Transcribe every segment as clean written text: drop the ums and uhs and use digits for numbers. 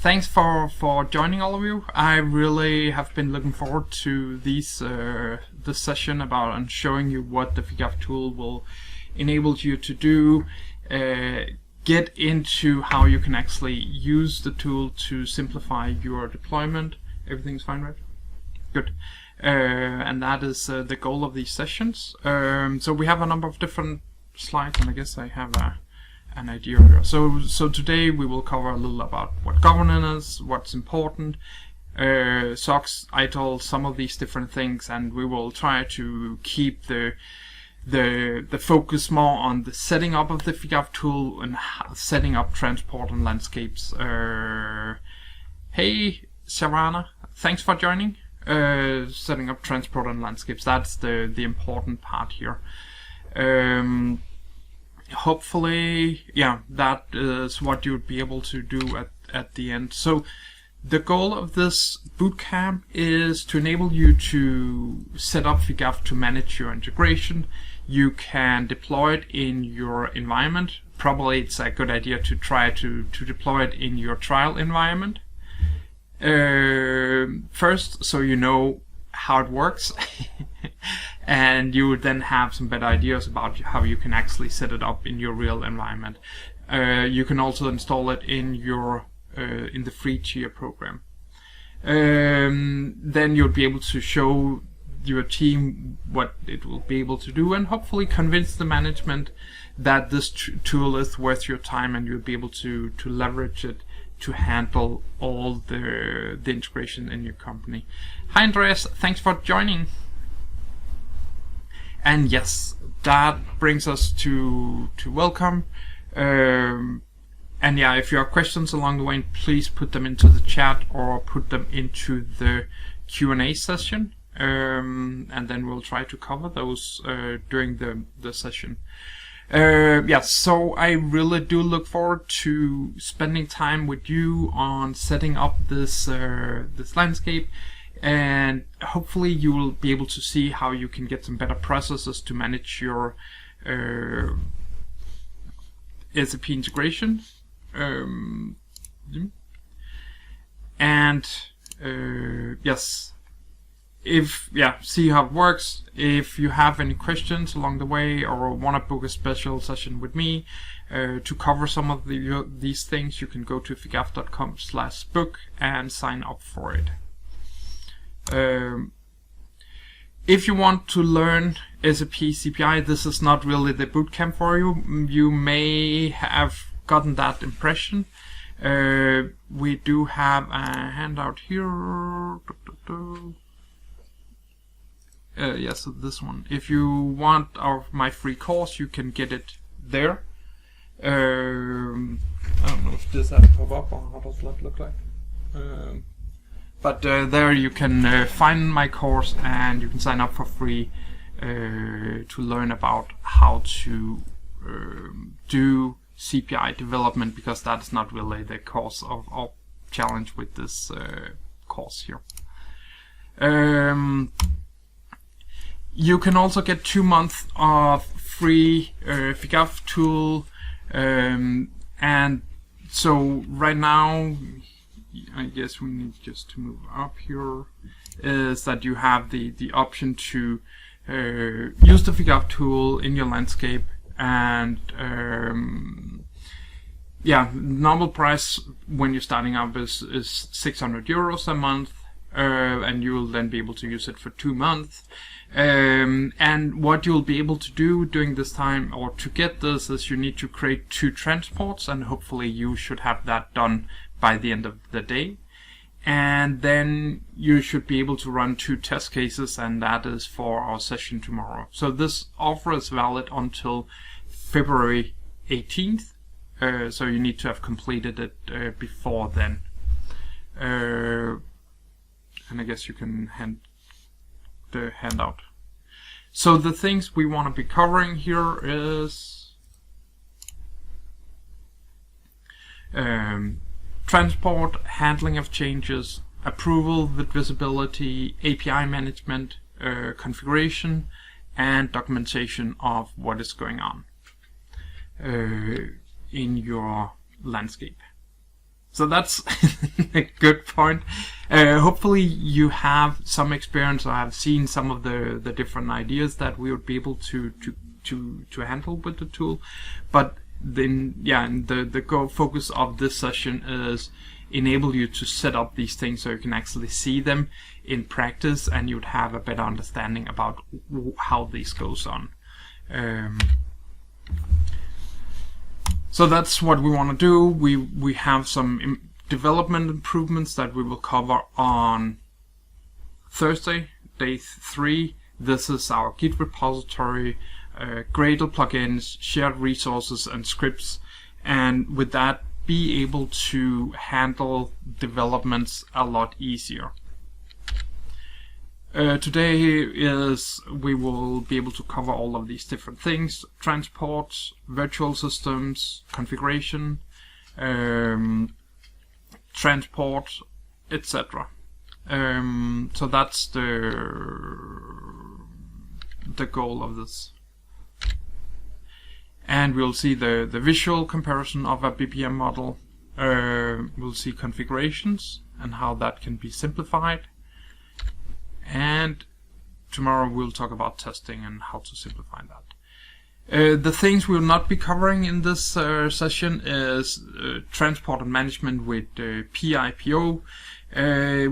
Thanks for joining, all of you. I really have been looking forward to this session about and showing you what the FIGAF tool will enable you to do. Get into how you can actually use the tool to simplify your deployment. Everything's fine, right? Good. And that is the goal of these sessions. So we have a number of different slides, and I guess I have an idea here. So today we will cover a little about what governance is, what's important, SOX, ITIL, some of these different things, and we will try to keep the focus more on the setting up of the FIGAF tool and setting up transport and landscapes. Hey, Sharana, thanks for joining. Setting up transport and landscapes, that's the important part here. Hopefully, yeah, that is what you'd be able to do at the end. So the goal of this bootcamp is to enable you to set up FIGAF to manage your integration. You can deploy it in your environment. Probably it's a good idea to try to deploy it in your trial environment first, so you know how it works. And you would then have some better ideas about how you can actually set it up in your real environment. You can also install it in your in the free tier program. Then you'll be able to show your team what it will be able to do, and hopefully convince the management that this tool is worth your time, and you'll be able to leverage it to handle all the integration in your company. Hi Andreas, thanks for joining. And yes, that brings us to welcome. And yeah, if you have questions along the way, please put them into the chat or put them into the Q&A session. And then we'll try to cover those during the session. Yeah, so I really do look forward to spending time with you on setting up this landscape, and hopefully you will be able to see how you can get some better processes to manage your SAP integration. And yes, see how it works. If you have any questions along the way or want to book a special session with me to cover some of these things, you can go to figaf.com/book and sign up for it. If you want to learn SAP CPI, this is not really the bootcamp for you. You may have gotten that impression. We do have a handout here. Yes, this one. If you want my free course, you can get it there. I don't know if this has to pop up or how does that look like. But there you can find my course, and you can sign up for free to learn about how to do CPI development, because that's not really the cause of our challenge with this course here. You can also get 2 months of free FIGAF tool, and so right now, I guess we need just to move up here, is that you have the option to use the FIGAF tool in your landscape, and yeah, normal price when you're starting up is 600 euros a month, and you will then be able to use it for 2 months. And what you'll be able to do during this time, or to get this, is you need to create 2 transports, and hopefully you should have that done by the end of the day. And then you should be able to run 2 test cases, and that is for our session tomorrow. So this offer is valid until February 18th, so you need to have completed it before then. And I guess you can hand the handout. So the things we want to be covering here is transport, handling of changes, approval with visibility, API management, configuration, and documentation of what is going on in your landscape. So that's a good point. Hopefully you have some experience or have seen some of the different ideas that we would be able to handle with the tool. But then, yeah, the focus of this session is enable you to set up these things so you can actually see them in practice, and you'd have a better understanding about how this goes on. So that's what we want to do. We have some development improvements that we will cover on Thursday, day 3. This is our Git repository, Gradle plugins, shared resources, and scripts. And with that, be able to handle developments a lot easier. Today we will be able to cover all of these different things: transport, virtual systems, configuration, transport, etc. So that's the goal of this. And we'll see the visual comparison of a BPM model. We'll see configurations and how that can be simplified. And tomorrow we'll talk about testing and how to simplify that. The things we'll not be covering in this session is transport and management with PIPO.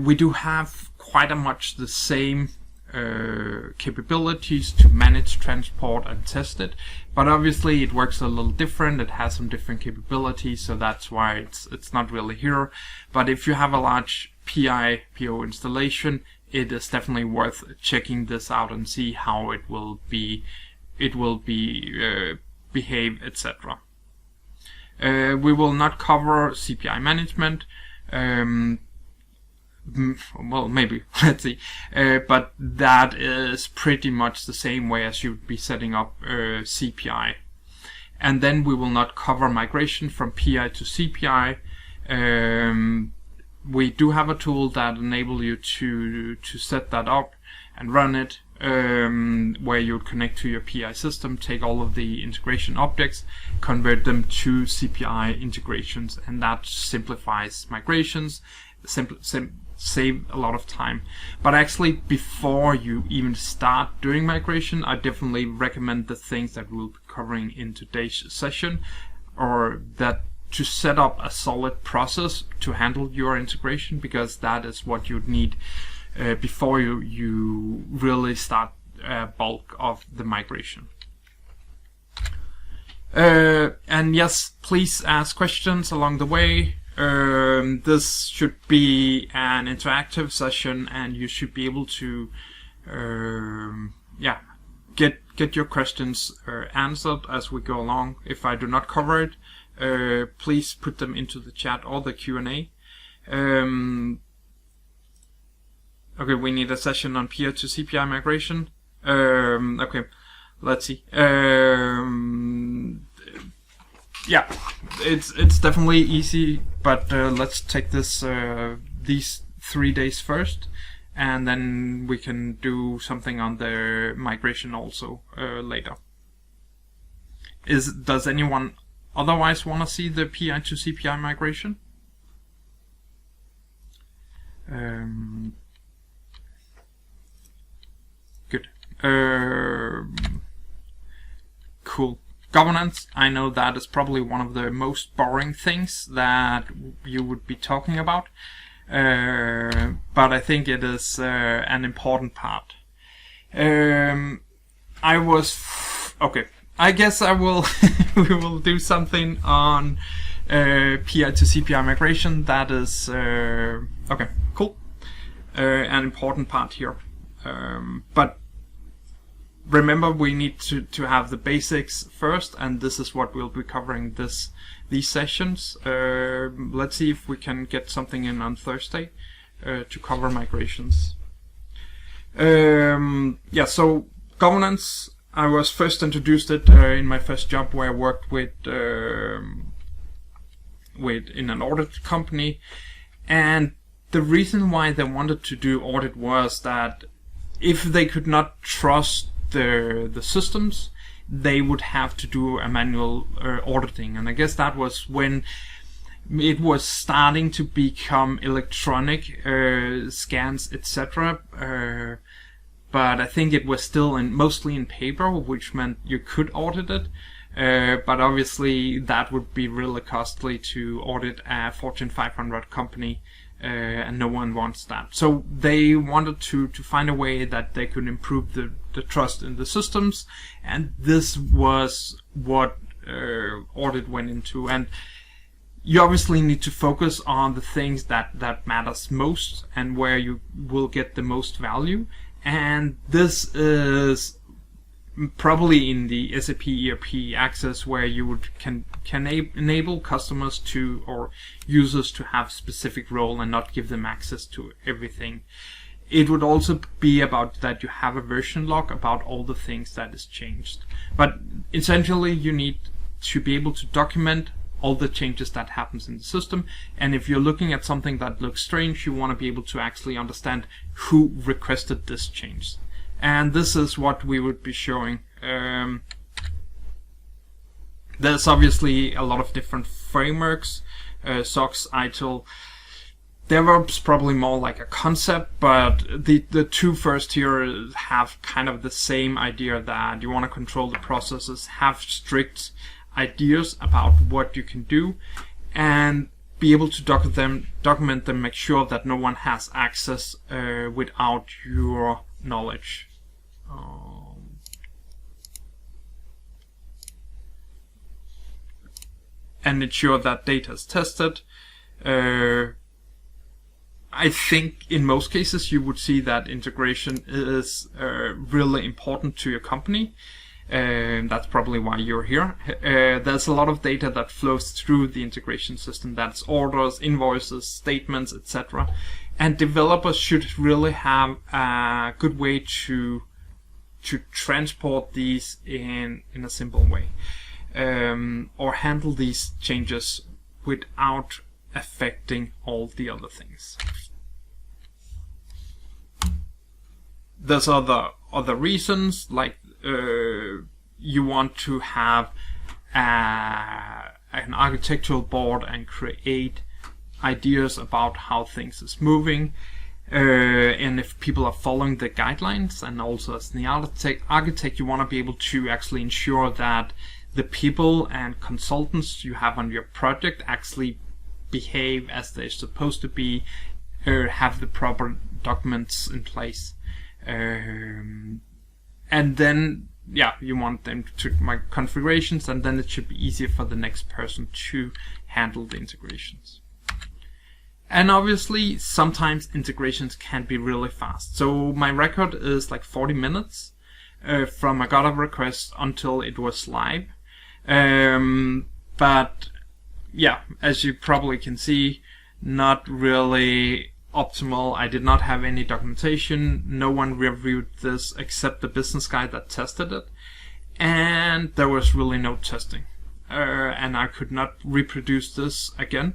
We do have quite much the same capabilities to manage transport and test it, but obviously it works a little different. It has some different capabilities, so that's why it's not really here. But if you have a large PIPO installation, it is definitely worth checking this out and see how it will behave, etc. We will not cover Cpi Management. Well, maybe, let's see. But that is pretty much the same way as you'd be setting up CPI. And then we will not cover migration from PI to CPI. We do have a tool that enables you to set that up and run it, where you would connect to your PI system, take all of the integration objects, convert them to CPI integrations, and that simplifies migrations, save a lot of time. But actually, before you even start doing migration, I definitely recommend the things that we'll be covering in today's session, or that to set up a solid process to handle your integration, because that is what you'd need before you really start bulk of the migration. And yes, please ask questions along the way. This should be an interactive session, and you should be able to get your questions answered as we go along. If I do not cover it, please put them into the chat or the Q&A. Okay, we need a session on PI to CPI migration. Okay, let's see. Yeah, it's definitely easy, but let's take this these 3 days first, and then we can do something on the migration also later. Does anyone otherwise want to see the PI to CPI migration? Good. Cool. Governance, I know that is probably one of the most boring things that you would be talking about, but I think it is an important part. I guess I will we will do something on PI to CPI migration. That is okay, cool, an important part here. But remember, we need to have the basics first, and this is what we'll be covering these sessions. Let's see if we can get something in on Thursday to cover migrations. Yeah, so governance, I was first introduced it in my first job, where I worked with in an audit company, and the reason why they wanted to do audit was that if they could not trust the systems, they would have to do a manual auditing. And I guess that was when it was starting to become electronic scans, etc. But I think it was still mostly in paper, which meant you could audit it. But obviously that would be really costly to audit a Fortune 500 company, and no one wants that. So they wanted to find a way that they could improve the trust in the systems, and this was what audit went into. And you obviously need to focus on the things that matters most and where you will get the most value. And this is probably in the SAP ERP Access, where you can enable customers to, or users to, have specific role and not give them access to everything. It would also be about that you have a version log about all the things that is changed. But essentially you need to be able to document all the changes that happens in the system. And if you're looking at something that looks strange, you want to be able to actually understand who requested this change. And this is what we would be showing. There's obviously a lot of different frameworks, SOX, ITIL. DevOps probably more like a concept, but the two first here have kind of the same idea, that you want to control the processes, have strict ideas about what you can do, and be able to document them, make sure that no one has access without your knowledge. And ensure that data is tested. I think in most cases you would see that integration is really important to your company. That's probably why you're here. There's a lot of data that flows through the integration system. That's orders, invoices, statements, etc. And developers should really have a good way to transport these in a simple way, or handle these changes without affecting all the other things. There's other reasons, like you want to have an architectural board and create ideas about how things is moving, and if people are following the guidelines. And also as the architect, you want to be able to actually ensure that the people and consultants you have on your project actually behave as they're supposed to be, have the proper documents in place. And then, yeah, you want them to make configurations, and then it should be easier for the next person to handle the integrations. And obviously, sometimes integrations can be really fast. So my record is like 40 minutes from I got a request until it was live. But yeah, as you probably can see, not really optimal. I did not have any documentation. No one reviewed this except the business guy that tested it. And there was really no testing. And I could not reproduce this again.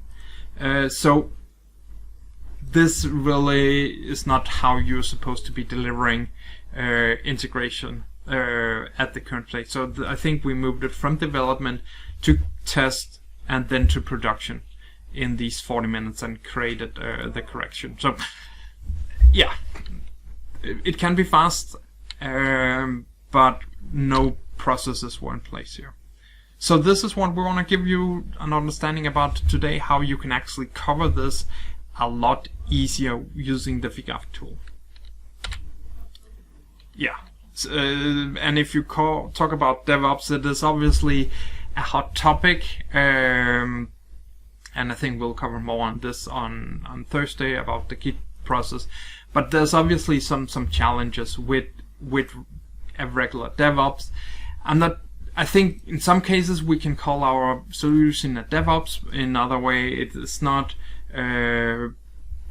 So this really is not how you're supposed to be delivering integration at the current place. So I think we moved it from development to test and then to production in these 40 minutes and created the correction. So yeah, it can be fast, but no processes were in place here. So this is what we want to give you an understanding about today, how you can actually cover this a lot easier using the FIGAF tool. Yeah, and if you talk about DevOps, it is obviously a hot topic, and I think we'll cover more on this on Thursday about the Git process. But there's obviously some challenges with a regular DevOps. I think in some cases we can call our solution a DevOps. In other way, it is not.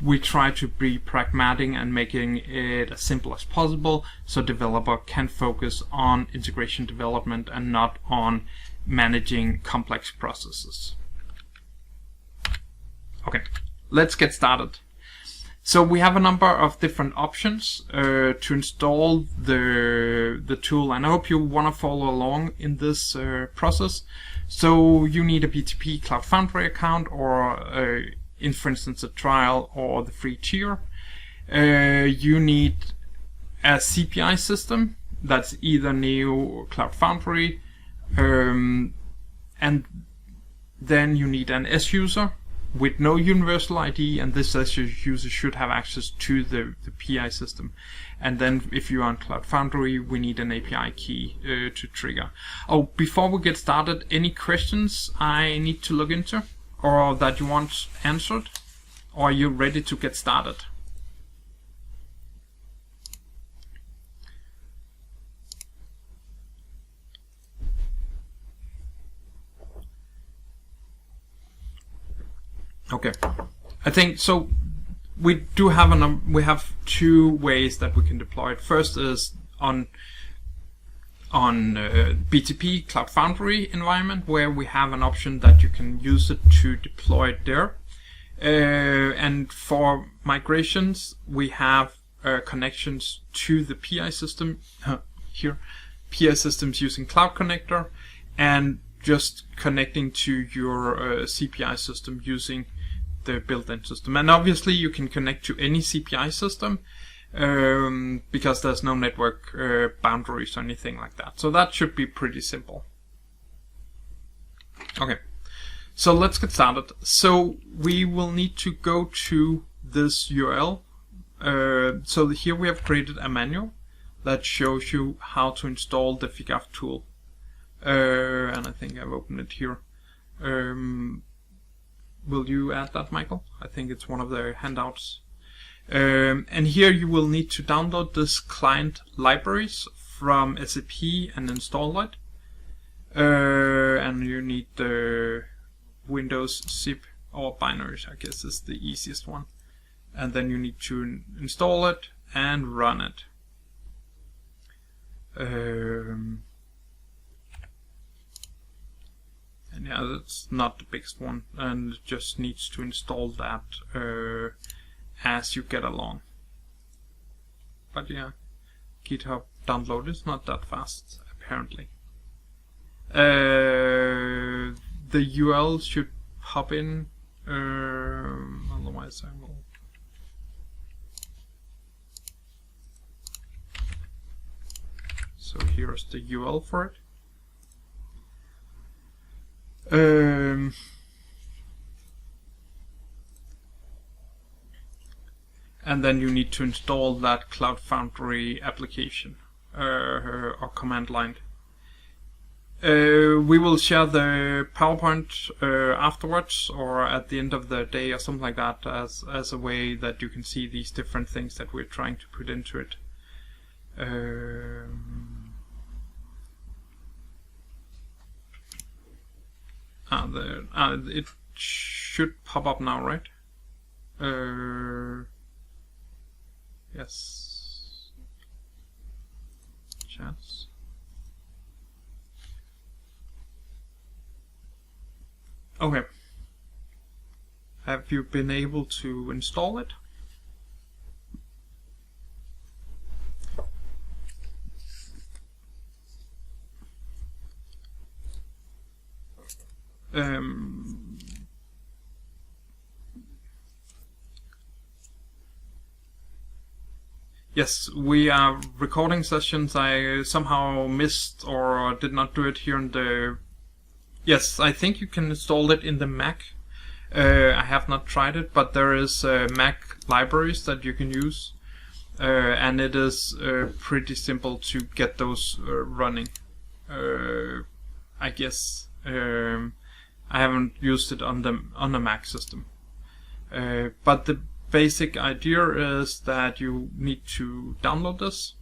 We try to be pragmatic and making it as simple as possible, so developer can focus on integration development and not on managing complex processes. Okay, let's get started. So we have a number of different options to install the tool, and I hope you want to follow along in this process. So you need a BTP Cloud Foundry account, or for instance, a trial or the free tier. You need a CPI system that's either Neo or Cloud Foundry, and then you need an S user with no universal ID, and this S user should have access to the PI system. And then if you are on Cloud Foundry, we need an API key to trigger. Oh, before we get started, any questions I need to look into or that you want answered? Or are you ready to get started? Okay, I think so. We do have we have two ways that we can deploy it. First is on BTP Cloud Foundry environment, where we have an option that you can use it to deploy it there. And for migrations, we have connections to the PI system here, PI systems using Cloud Connector, and just connecting to your CPI system using the built-in system. And obviously you can connect to any CPI system because there's no network boundaries or anything like that. So that should be pretty simple. Okay, so let's get started. So we will need to go to this URL. So here we have created a manual that shows you how to install the FIGAF tool. And I think I've opened it here. Will you add that, Michael? I think it's one of the handouts. And here you will need to download this client libraries from SAP and install it. And you need the Windows zip or binaries, I guess is the easiest one. And then you need to install it and run it. And yeah, that's not the biggest one, and it just needs to install that as you get along. But yeah, GitHub download is not that fast, apparently. The URL should pop in, otherwise I will. So here's the URL for it. And then you need to install that Cloud Foundry application or command line. We will share the PowerPoint afterwards or at the end of the day or something like that as a way that you can see these different things that we're trying to put into it. It should pop up now, right? Yes. Chance. Okay. Have you been able to install it? Yes, we are recording sessions. I somehow missed or did not do it here in the... Yes, I think you can install it in the Mac. I have not tried it, but there is Mac libraries that you can use. And it is pretty simple to get those running. I guess. I haven't used it on the Mac system. But the basic idea is that you need to download this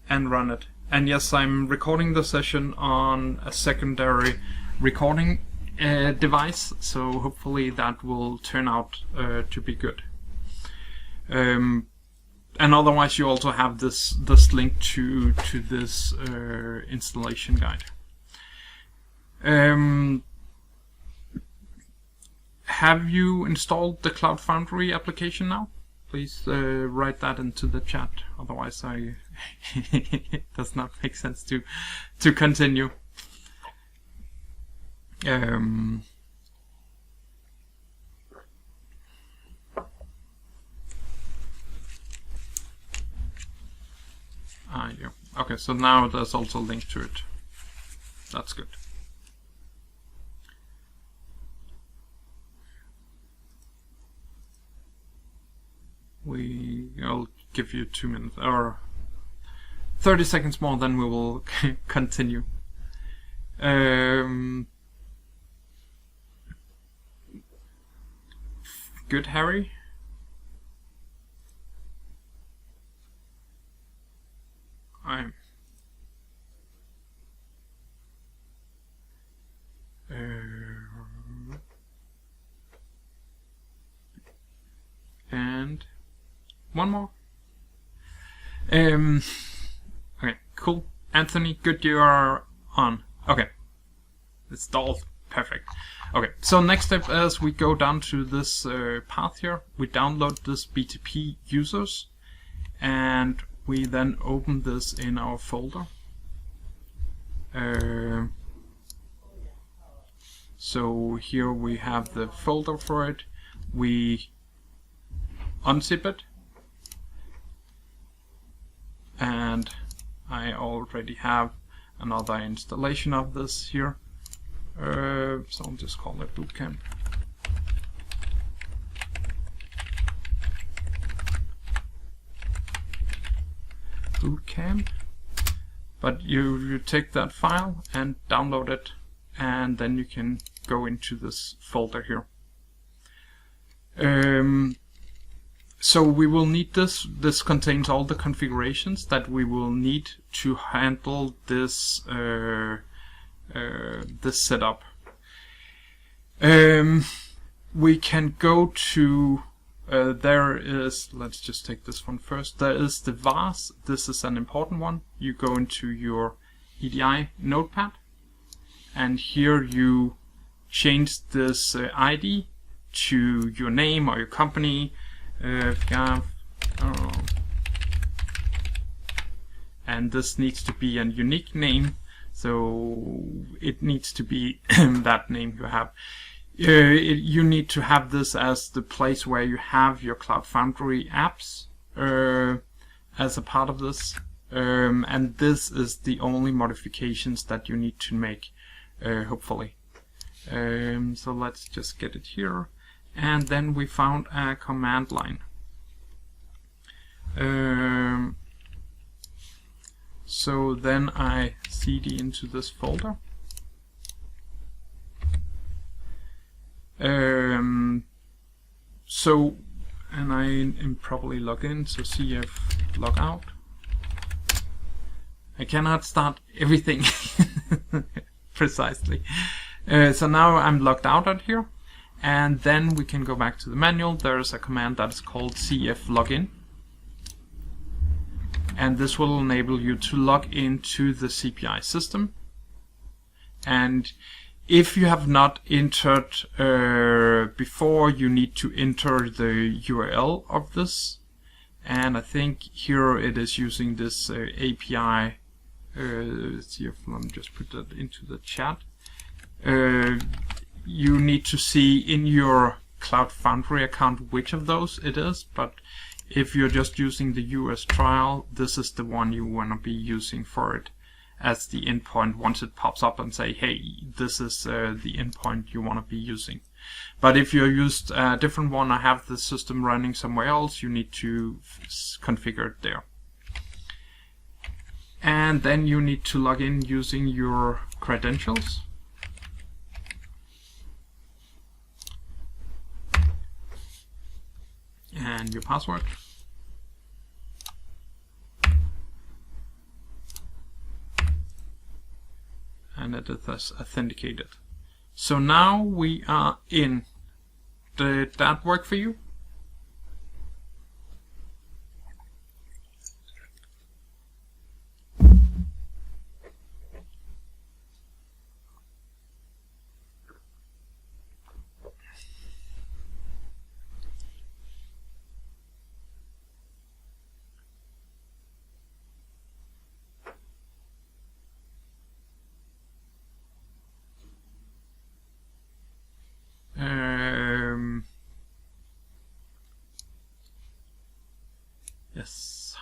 and run it. And yes, I'm recording the session on a secondary recording device, so hopefully that will turn out to be good. And otherwise you also have this link to this installation guide. have you installed the Cloud Foundry application now? Please write that into the chat. Otherwise, it does not make sense to continue. Yeah. Okay, so now there's also a link to it. That's good. I'll give you 2 minutes or 30 seconds more, then we will continue. Good, Harry. And one more. Okay, cool. Anthony, good, you are on. Okay, it's all perfect. Okay, so next step is we go down to this path here. We download this BTP users, and we then open this in our folder. So here we have the folder for it. We unzip it, and I already have another installation of this here, so I'll just call it Bootcamp. But you take that file and download it, and then you can go into this folder here. So we will need this. This contains all the configurations that we will need to handle this this setup. We can go to there is, let's just take this one first. There is the vars. This is an important one. You go into your EDI notepad, and here you change this ID to your name or your company. And this needs to be a unique name, so it needs to be that name you have. You need to have this as the place where you have your Cloud Foundry apps as a part of this, and this is the only modifications that you need to make, hopefully. So let's just get it here. And then we found a command line. So then I cd into this folder. And I am probably logged in, so cf logout. I cannot start everything precisely. So now I'm logged out at here. And then we can go back to the manual. There's a command that is called cf login, and this will enable you to log into the CPI system. And if you have not entered before, you need to enter the URL of this, and I think here it is using this API. Let's see if let me just put that into the chat. You need to see in your Cloud Foundry account which of those it is, but if you're just using the US trial, this is the one you want to be using for it as the endpoint once it pops up and say, hey, this is the endpoint you want to be using. But if you used a different one, I have the system running somewhere else, you need to configure it there. And then you need to log in using your credentials. And your password. And it is authenticated. So now we are in. Did that work for you? Yes.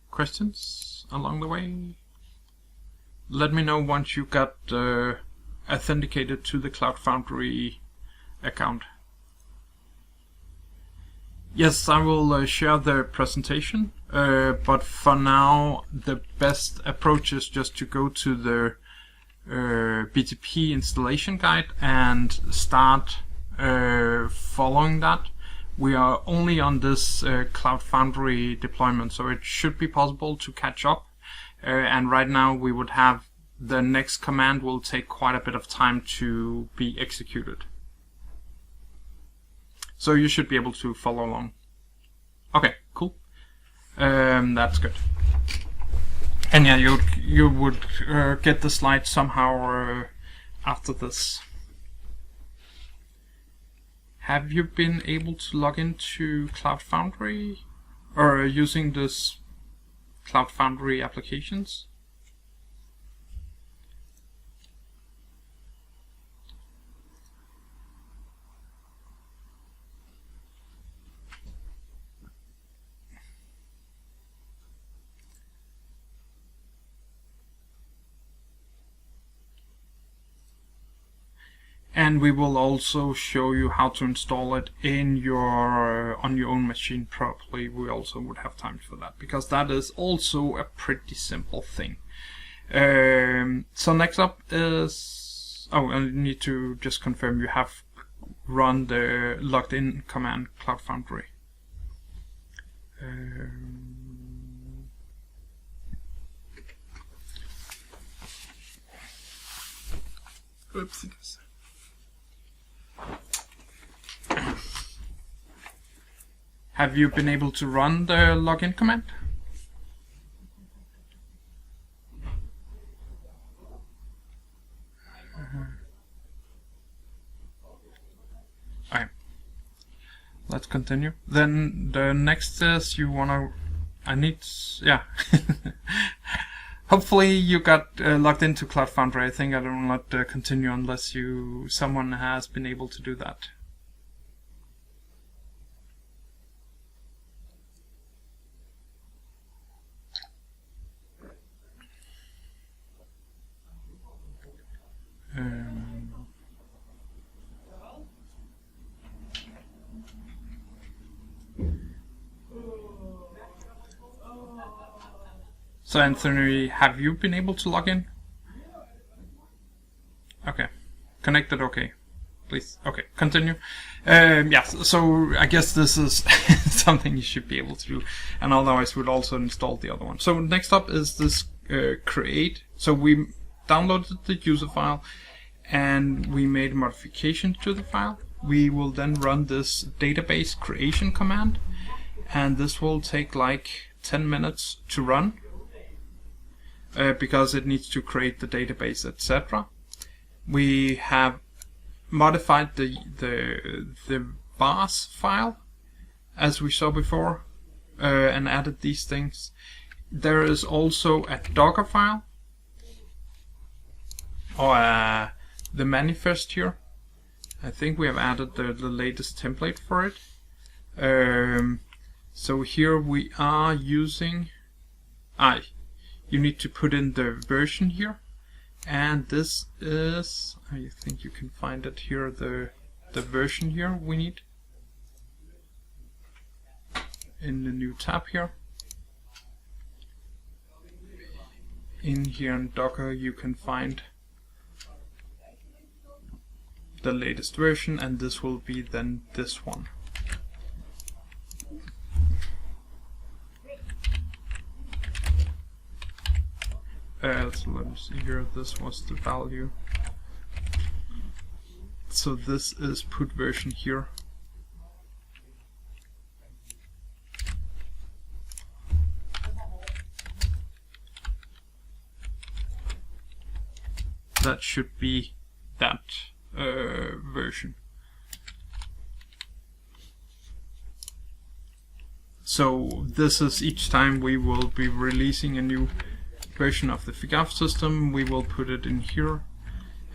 Questions along the way? Let me know once you got authenticated to the Cloud Foundry account. Yes, I will share the presentation, but for now the best approach is just to go to the BTP installation guide and start following that. We are only on this Cloud Foundry deployment, so it should be possible to catch up. And right now we would have the next command will take quite a bit of time to be executed. So you should be able to follow along. Okay, cool. That's good. And yeah, you would get the slides somehow after this. Have you been able to log into Cloud Foundry or using this Cloud Foundry applications? And we will also show you how to install it in on your own machine properly. We also would have time for that, because that is also a pretty simple thing. So next up is, I need to just confirm you have run the logged in command Cloud Foundry. Oopsies. Have you been able to run the login command? Okay. Let's continue. Then the next is yeah. Hopefully you got logged into Cloud Foundry. I think I don't let continue unless someone has been able to do that. So Anthony, have you been able to log in? Okay. Connected, okay. Please, okay, continue. Yes, so I guess this is something you should be able to do, and otherwise we'd also install the other one. So next up is this create. So we downloaded the user file and we made modifications to the file. We will then run this database creation command, and this will take like 10 minutes to run because it needs to create the database, etc. We have modified the bars file as we saw before and added these things. There is also a Docker file or the manifest here. I think we have added the latest template for it. So here we are using you need to put in the version here, and this is, I think you can find it here, the version here we need in the new tab here. In here in Docker you can find the latest version, and this will be then this one. So let me see here, this was the value. So this is put version here. That should be that version. So this is each time we will be releasing a new version of the FIGAF system, we will put it in here,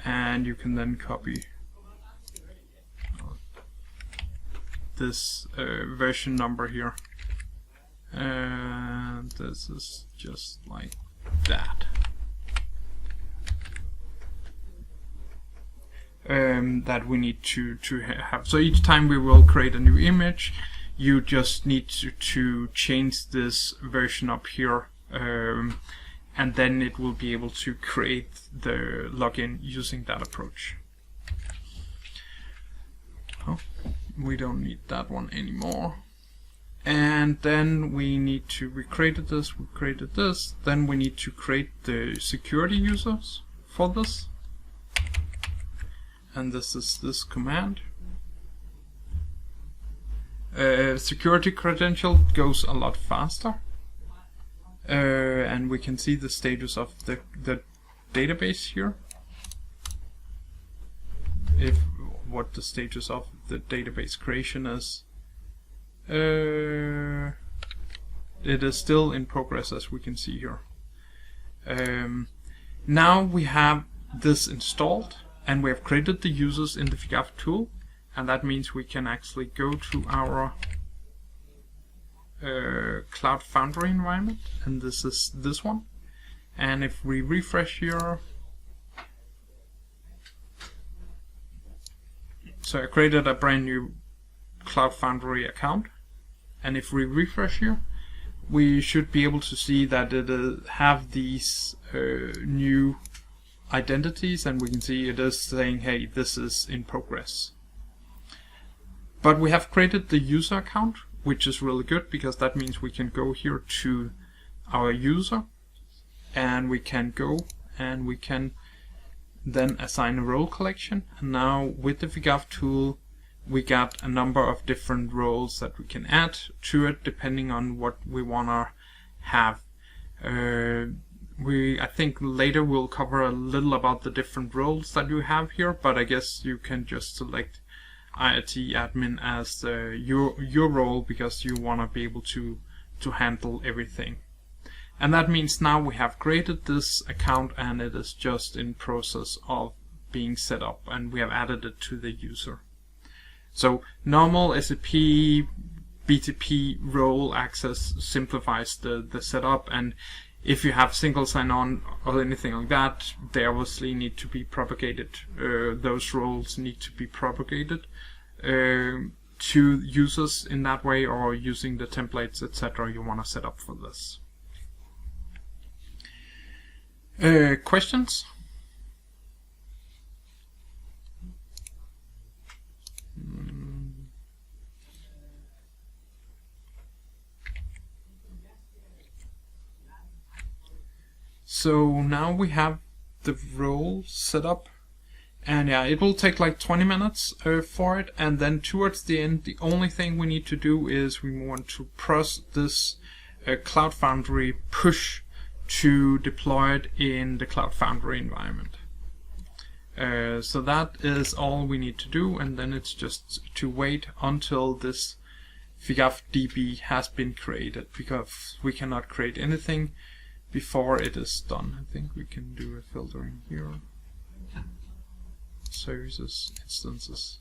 and you can then copy this version number here. And this is just like that. That we need to have. So each time we will create a new image, you just need to change this version up here, and then it will be able to create the login using that approach. Oh, we don't need that one anymore. And then we need to, we created this, then we need to create the security users for this. And this is this command. Security credential goes a lot faster. And we can see the status of the database here. What the status of the database creation is. It is still in progress, as we can see here. Now we have this installed, and we have created the users in the FigAff tool, and that means we can actually go to our Cloud Foundry environment, and this is this one. And if we refresh here, so I created a brand new Cloud Foundry account, and if we refresh here, we should be able to see that it have these new identities, and we can see it is saying, hey, this is in progress. But we have created the user account, which is really good, because that means we can go here to our user, and we can go and we can then assign a role collection. And now with the FigAff tool, we got a number of different roles that we can add to it depending on what we want to have. I think later we'll cover a little about the different roles that you have here, but I guess you can just select IoT admin as your role, because you want to be able to handle everything. And that means now we have created this account, and it is just in process of being set up, and we have added it to the user. So normal SAP BTP role access simplifies the setup, and if you have single sign-on or anything like that, they obviously need to be propagated. Those roles need to be propagated to users in that way, or using the templates, etc. you want to set up for this. Questions? So now we have the role set up, and yeah, it will take like 20 minutes for it, and then towards the end, the only thing we need to do is we want to press this Cloud Foundry push to deploy it in the Cloud Foundry environment. So that is all we need to do, and then it's just to wait until this FigAff DB has been created, because we cannot create anything before it is done. I think we can do a filtering here. Services, instances.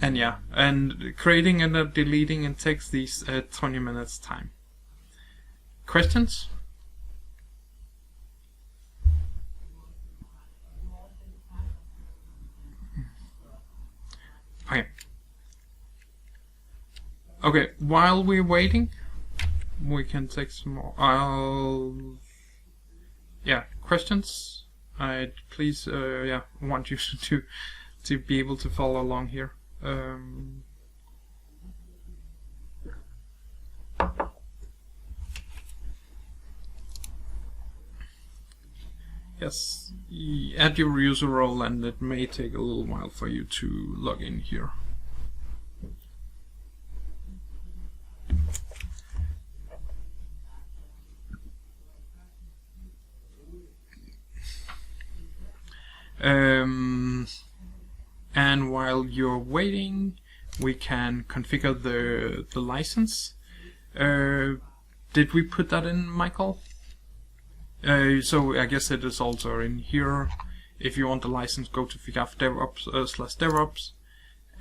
And yeah, and creating and deleting, it takes these 20 minutes time. Questions? Okay. Okay, while we're waiting, we can take some more. Yeah, questions? I'd please, yeah, want you to be able to follow along here. Yes, add your user role, and it may take a little while for you to log in here. And while you're waiting, we can configure the license. Did we put that in, Michael? So I guess it is also in here. If you want the license, go to FIGAF DevOps/DevOps,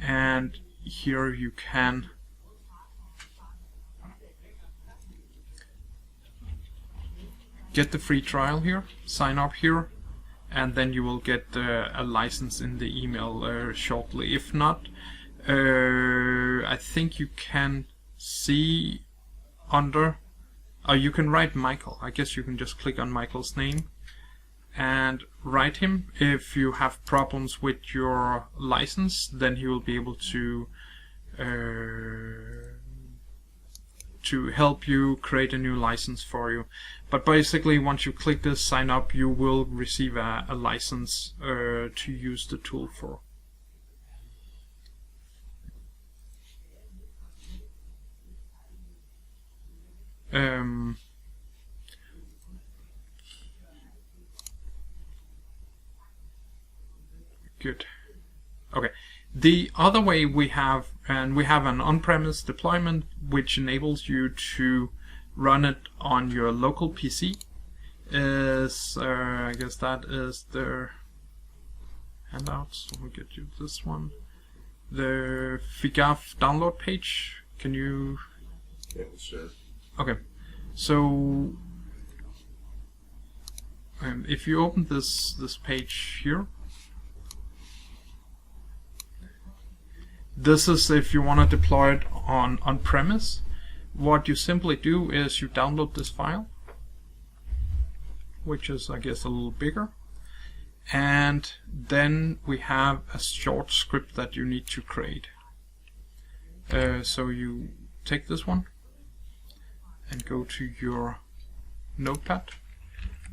and here you can get the free trial here, sign up here, and then you will get a license in the email shortly. If not, I think you can see under, you can write Michael. I guess you can just click on Michael's name and write him. If you have problems with your license, then he will be able to help you create a new license for you. But basically, once you click this sign up, you will receive a license to use the tool for. Good. Okay. The other way we have an on-premise deployment which enables you to run it on your local PC. Is I guess that is the handouts. We'll get you this one. The FIGAF download page. Can you? Yeah, sure. Okay. So if you open this page here. This is if you want to deploy it on-premise. What you simply do is you download this file, which is, I guess, a little bigger. And then we have a short script that you need to create. So you take this one and go to your notepad.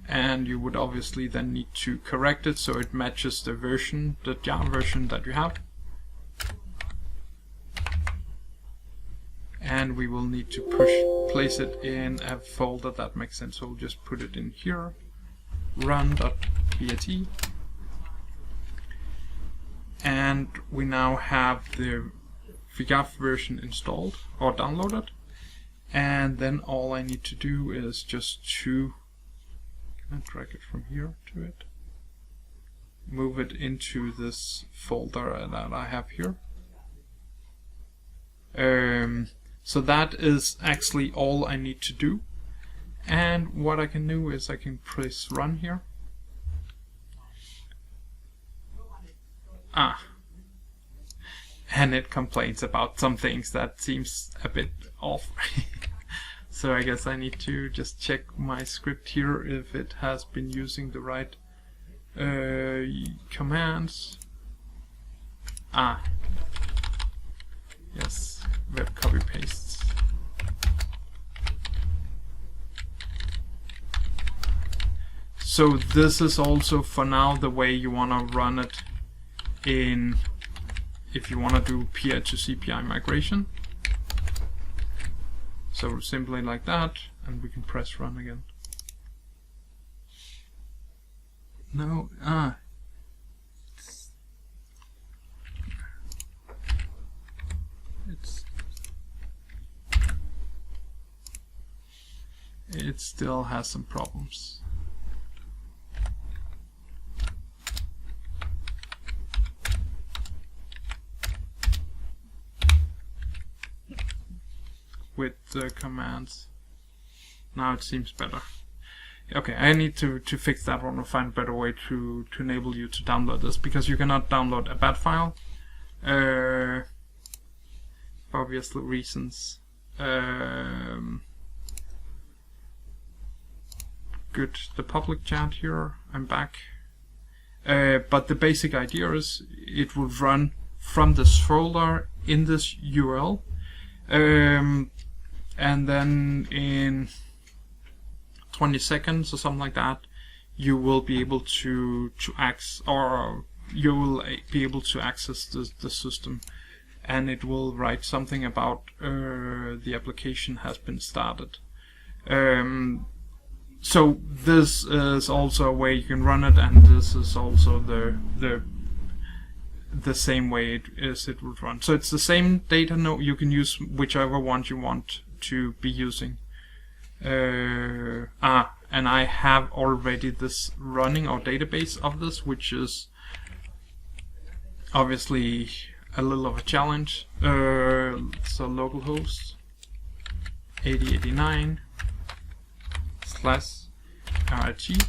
And you would obviously then need to correct it so it matches the version, the Java version that you have. And we will need to place it in a folder that makes sense. So we'll just put it in here, run.bat. And we now have the FIGAF version installed or downloaded. And then all I need to do is just to drag it from here to it, move it into this folder that I have here. So that is actually all I need to do. And what I can do is I can press run here. And it complains about some things that seems a bit off. So I guess I need to just check my script here if it has been using the right commands. Yes. Web copy pastes. So this is also for now the way you want to run it in if you want to do PI to Cpi migration. So simply like that, and we can press run again. No, it still has some problems. With the commands. Now it seems better. Okay, I need to fix that one or find a better way to enable you to download this, because you cannot download a bat file for obvious reasons. Good, the public chat here, I'm back. But the basic idea is it would run from this folder in this URL, and then in 20 seconds or something like that, you will be able to access, or you will be able to access the system, and it will write something about the application has been started. So this is also a way you can run it, and this is also the same way it would run. So it's the same data node. You can use whichever one you want to be using. And and I have already this running or database of this, which is obviously a little of a challenge. So localhost 8089/RT.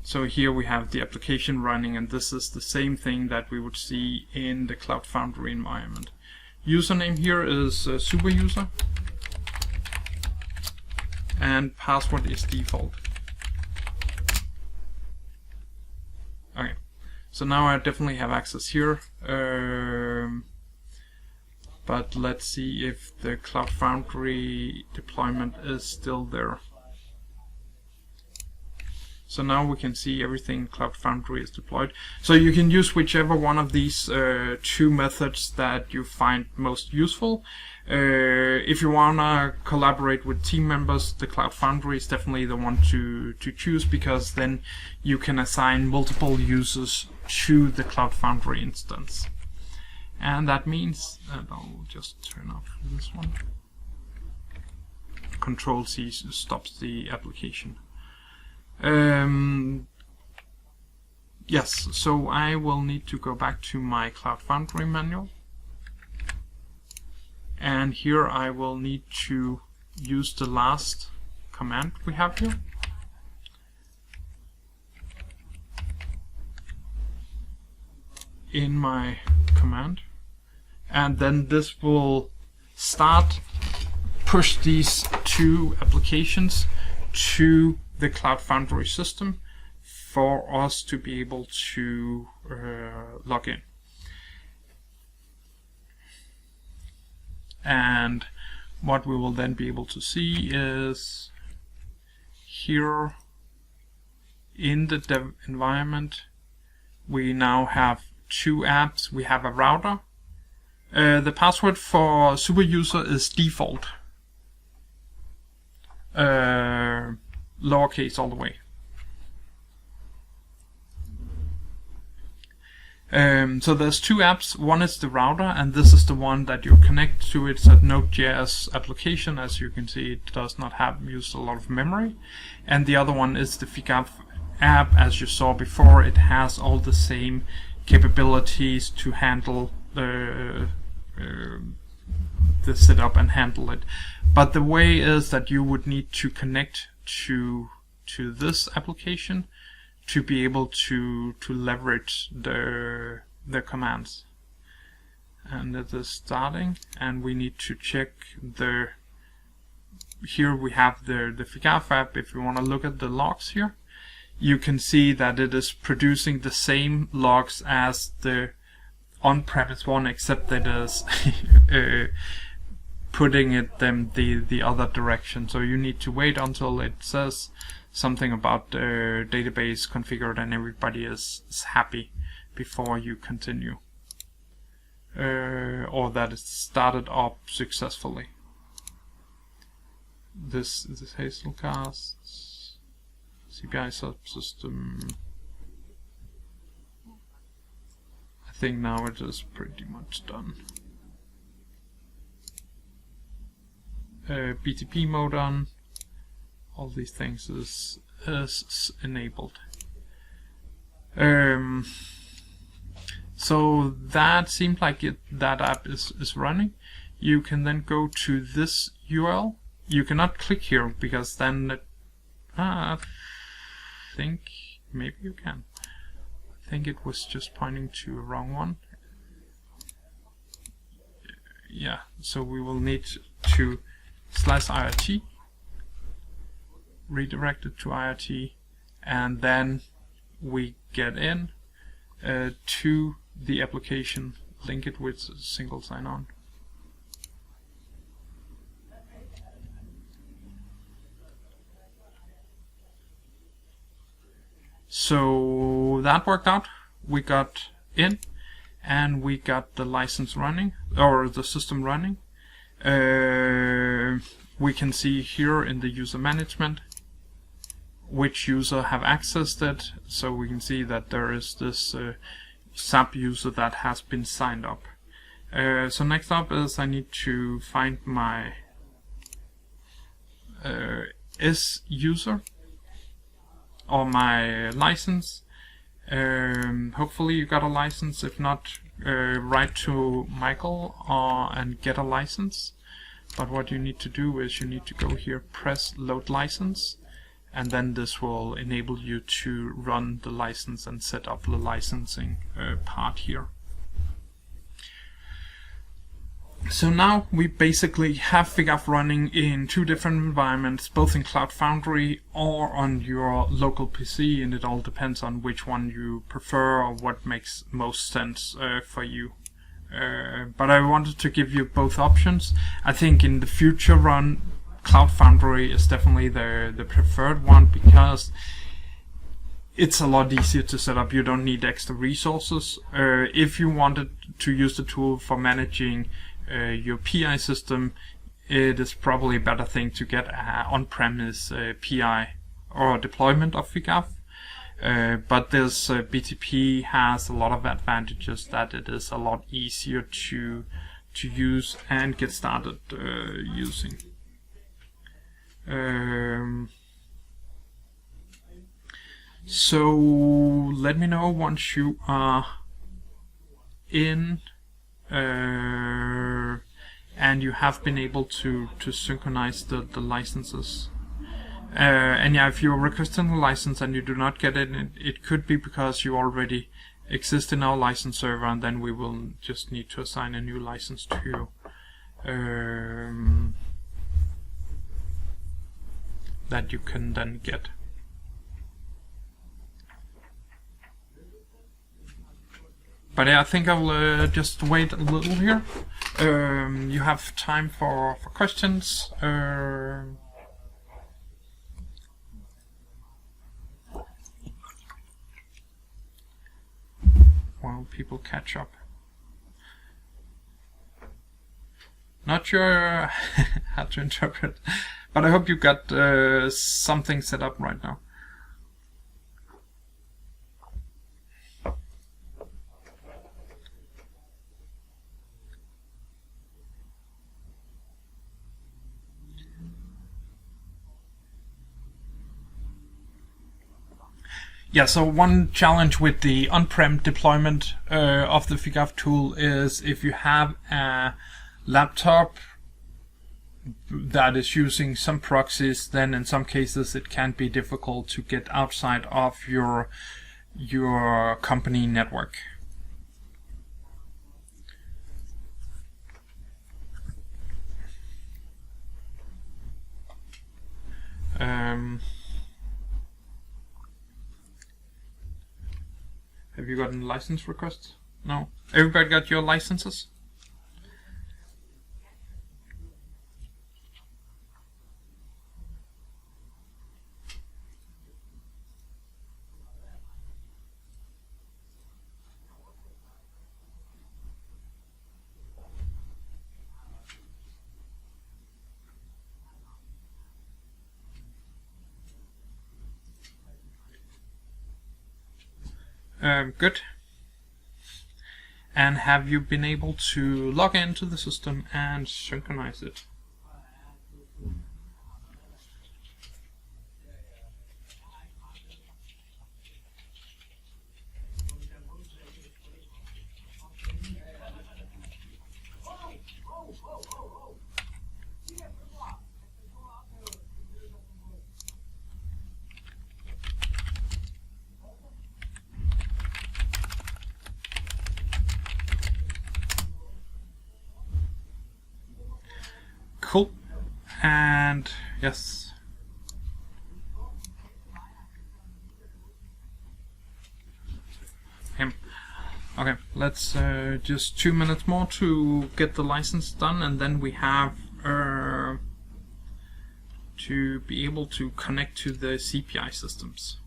So here we have the application running, and this is the same thing that we would see in the Cloud Foundry environment. Username here is super user, and password is default. Okay, so now I definitely have access here, but let's see if the Cloud Foundry deployment is still there. So now we can see everything Cloud Foundry is deployed. So you can use whichever one of these two methods that you find most useful. If you want to collaborate with team members, the Cloud Foundry is definitely the one to choose, because then you can assign multiple users to the Cloud Foundry instance. And that means that I'll just turn off this one. Control-C stops the application. Yes, so I will need to go back to my Cloud Foundry manual, and here I will need to use the last command we have here. In my command, and then this will push these two applications to the Cloud Foundry system for us to be able to log in. And what we will then be able to see is here in the dev environment, we now have two apps. We have a router. The password for super user is default. Lowercase all the way. So there's two apps. One is the router, and this is the one that you connect to. It's a Node.js application. As you can see, it does not use a lot of memory. And the other one is the FIGAF app. As you saw before, it has all the same capabilities to handle the setup and handle it. But the way is that you would need to connect to this application to be able to leverage the commands. And it is starting, and we need to check here we have the FIGAF app. If you want to look at the logs here, you can see that it is producing the same logs as the on-premise one, except that it is putting them the other direction. So you need to wait until it says something about the database configured and everybody is happy before you continue, or that it's started up successfully. This is Hazelcast CPI subsystem. I think now it is pretty much done. BTP mode on. All these things is enabled. So that seemed like that app is running. You can then go to this URL. You cannot click here because then I think maybe you can. I think it was just pointing to a wrong one. Yeah, so we will need to /IRT, redirect it to IRT, and then we get in to the application, link it with single sign-on. So that worked out. We got in and we got the license running, or the system running. We can see here in the user management which user have accessed it. So we can see that there is this sub user that has been signed up. So next up is I need to find my is user or my license. Hopefully you got a license. If not, write to Michael and get a license. But what you need to do is you need to go here, press load license, and then this will enable you to run the license and set up the licensing part here. So now we basically have FigAff running in two different environments, both in Cloud Foundry or on your local PC, and it all depends on which one you prefer or what makes most sense for you. But I wanted to give you both options. I think in the future run, Cloud Foundry is definitely the preferred one because it's a lot easier to set up. You don't need extra resources. If you wanted to use the tool for managing your PI system, it is probably a better thing to get on-premise PI or deployment of FigAff. But this BTP has a lot of advantages that it is a lot easier to use and get started using. So let me know once you are in and you have been able to synchronize the licenses. And yeah, if you're requesting a license and you do not get it, it could be because you already exist in our license server, and then we will just need to assign a new license to you. That you can then get. But yeah, I think I'll just wait a little here. You have time for questions. While people catch up. Not sure how to interpret, but I hope you got something set up right now. Yeah, so one challenge with the on-prem deployment of the FigAff tool is if you have a laptop that is using some proxies, then in some cases it can be difficult to get outside of your company network. Have you gotten license requests? No? Everybody got your licenses? Good. And have you been able to log into the system and synchronize it? Cool. And yes. Him. Okay, let's just 2 minutes more to get the license done, and then we have to be able to connect to the CPI systems.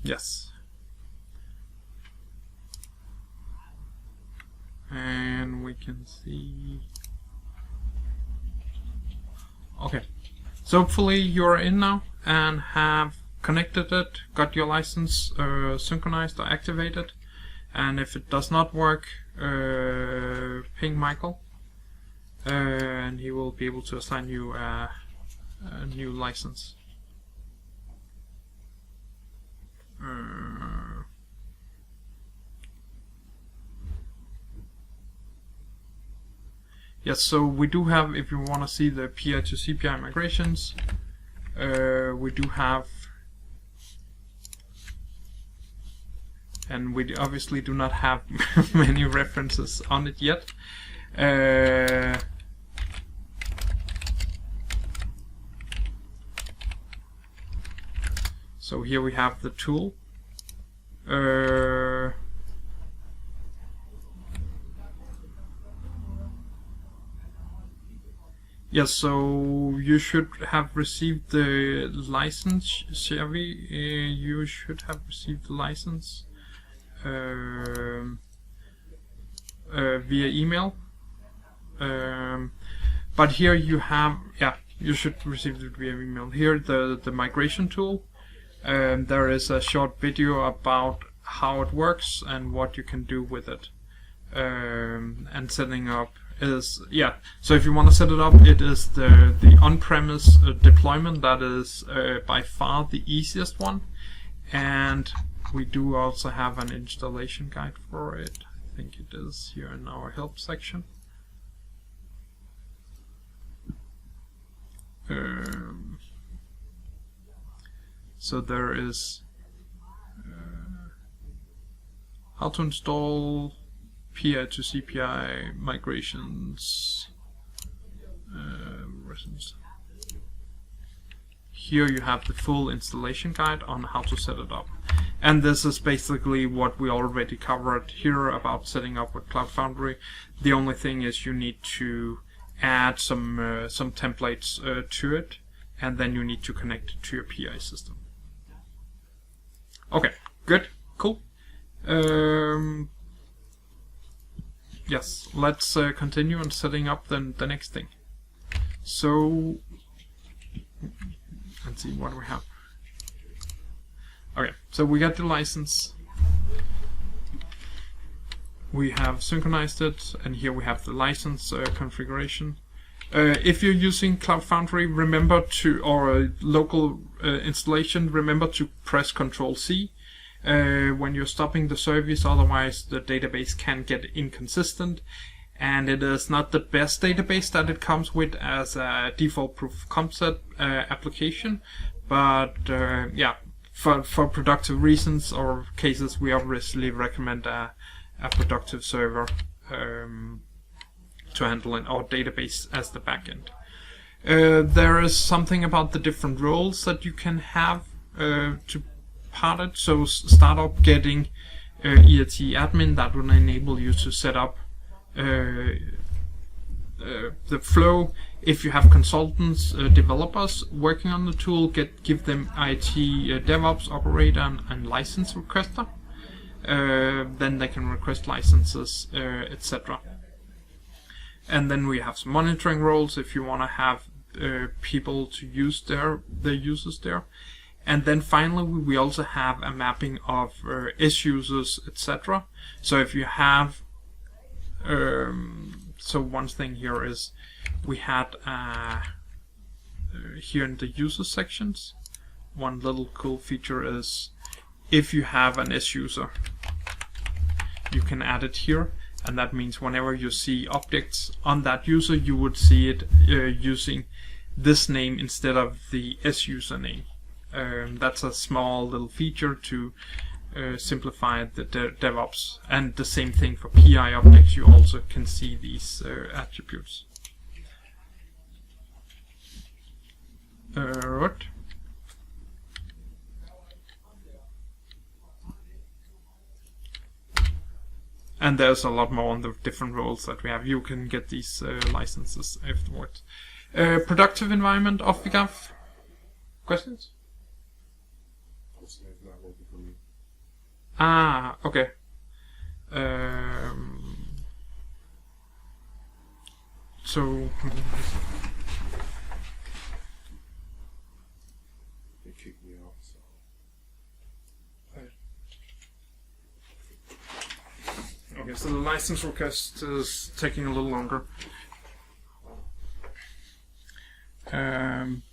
Yes. And we can see. Okay. So hopefully you're in now and have connected it, got your license synchronized or activated. And if it does not work, ping Michael, and he will be able to assign you a new license. Yes, so we do have, if you want to see the PI to Cpi migrations, we do have, and we obviously do not have many references on it yet. So here we have the tool. Yes, so you should have received the license, Chevy. You should have received the license via email. But here you have, yeah, you should receive it via email. Here the migration tool. There is a short video about how it works and what you can do with it. And setting up is, yeah, so if you want to set it up, it is the on-premise deployment that is by far the easiest one. And we do also have an installation guide for it. I think it is here in our help section. So there is how to install PI to Cpi migrations. Here you have the full installation guide on how to set it up. And this is basically what we already covered here about setting up with Cloud Foundry. The only thing is you need to add some templates to it, and then you need to connect it to your PI system. Okay, good, cool. Yes, let's continue on setting up the next thing. So, let's see what we have. Okay, so we got the license. We have synchronized it, and here we have the license configuration. If you're using Cloud Foundry, remember to, or a local installation, remember to press Ctrl-C when you're stopping the service, otherwise the database can get inconsistent. And it is not the best database that it comes with as a default proof of concept application, but yeah, for productive reasons or cases, we obviously recommend a productive server to handle our database as the backend. There is something about the different roles that you can have to part it. So startup getting ERT admin, that will enable you to set up the flow. If you have consultants, developers working on the tool, give them IT DevOps operator and license requester. Then they can request licenses, etc. And then we have some monitoring roles if you want to have people to use their users there. And then finally we also have a mapping of S users, etc. So if you have so one thing here is we had here in the user sections, one little cool feature is if you have an S user, you can add it here, and that means whenever you see objects on that user, you would see it using this name instead of the S user name. That's a small little feature to simplify the DevOps, and the same thing for PI objects. You also can see these attributes. Right. And there's a lot more on the different roles that we have. You can get these licenses afterwards. Productive environment, off we have. Questions? It's not working for me. Ah, okay. So They kicked me off, so. okay, so the license request is taking a little longer.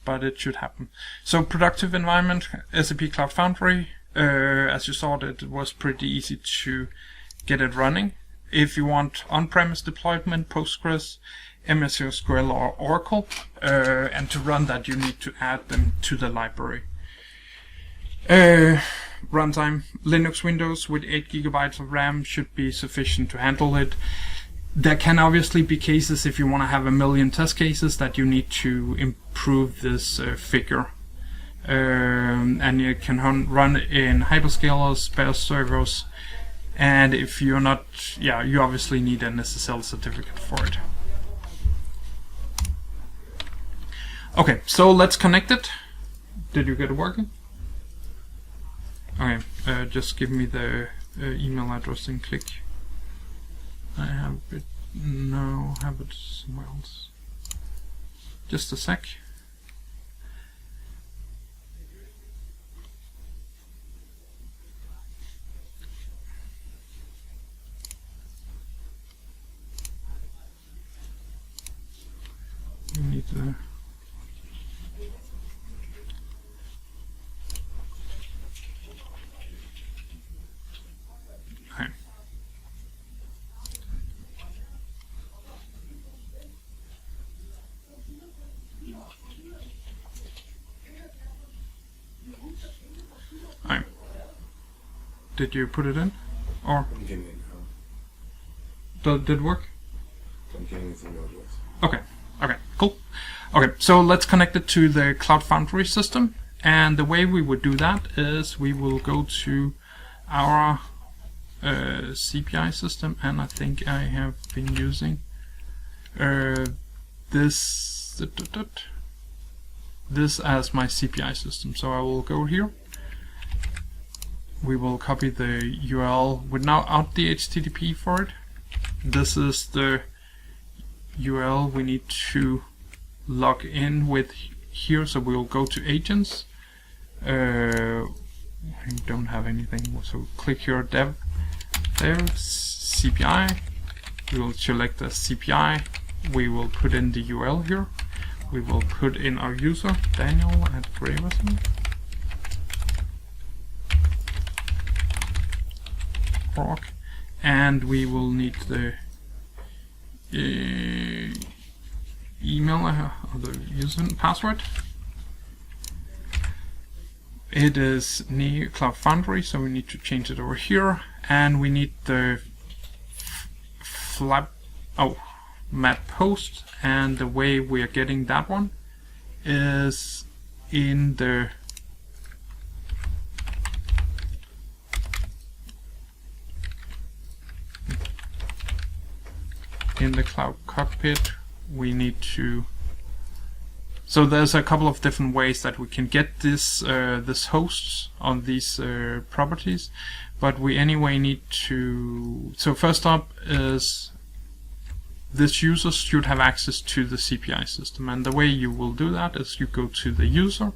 But it should happen. So productive environment, SAP Cloud Foundry. As you saw, it was pretty easy to get it running. If you want on-premise deployment, Postgres, MS SQL or Oracle, and to run that you need to add them to the library. Runtime, Linux Windows with 8 GB of RAM should be sufficient to handle it. There can obviously be cases if you want to have a million test cases that you need to improve this figure. And you can run in hyperscalers, best servers, and if you're not, you obviously need an SSL certificate for it. Okay, so let's connect it. Did you get it working? Okay, just give me the email address and click. I have it now, have it somewhere else. Just a sec. You need the Did you put it in? Or I'm getting it did it work? I'm getting this email address. Okay. Okay, cool. Okay, so let's connect it to the Cloud Foundry system. And the way we would do that is we will go to our CPI system, and I think I have been using this as my CPI system. So I will go here. We will copy the URL without the HTTP for it. This is the URL we need to log in with here. So we will go to agents. I don't have anything, so click here, dev, there, CPI. We will select the CPI. We will put in the URL here. We will put in our user, Daniel at Graverson. And we will need the email or the user and password. It is near Cloud Foundry, so we need to change it over here, and we need the map post, and the way we are getting that one is in the Cloud Cockpit. We need to, so there's a couple of different ways that we can get this this hosts on these properties, but we anyway need to, so first up is this user should have access to the CPI system, and the way you will do that is you go to the user,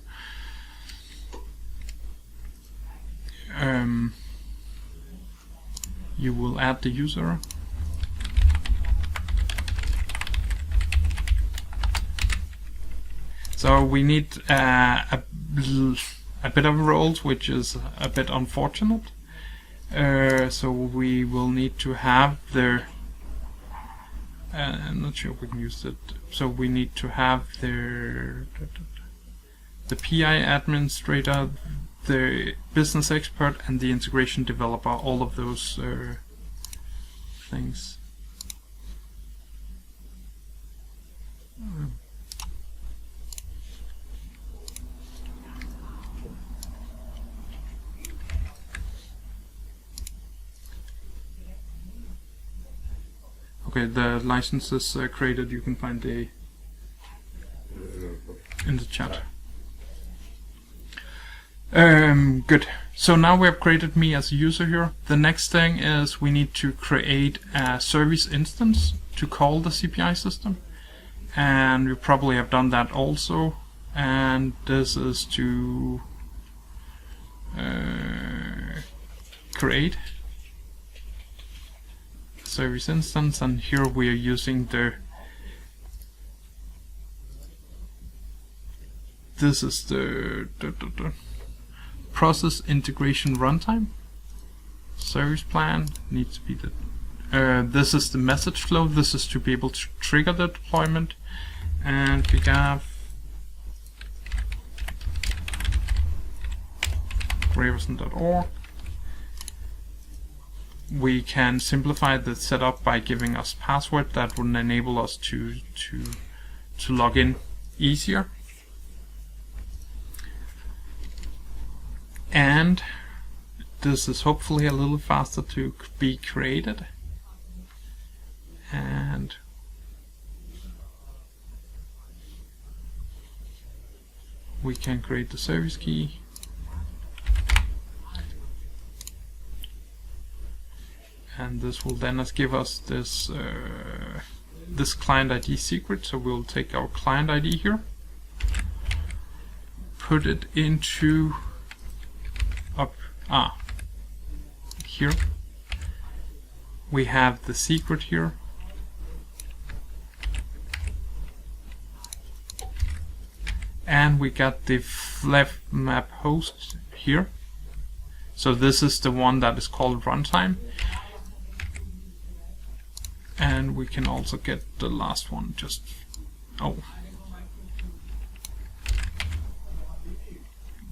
you will add the user, so we need a bit of roles, which is a bit unfortunate. So we will need to have the, I'm not sure if we can use it. So we need to have the PI administrator, the business expert, and the integration developer. All of those things. Okay, the license is created. You can find the in the chat. Good. So now we have created me as a user here. The next thing is we need to create a service instance to call the CPI system. And we probably have done that also. And this is to create service instance, and here we are using this is the process integration runtime. Service plan needs to be this is the message flow. This is to be able to trigger the deployment. And we have Graverson.org. We can simplify the setup by giving us password that would enable us to log in easier. And this is hopefully a little faster to be created. And we can create the service key. And this will then give us this this client ID secret. So we'll take our client ID here, put it into here. We have the secret here. And we got the left map host here. So this is the one that is called runtime. And we can also get the last one,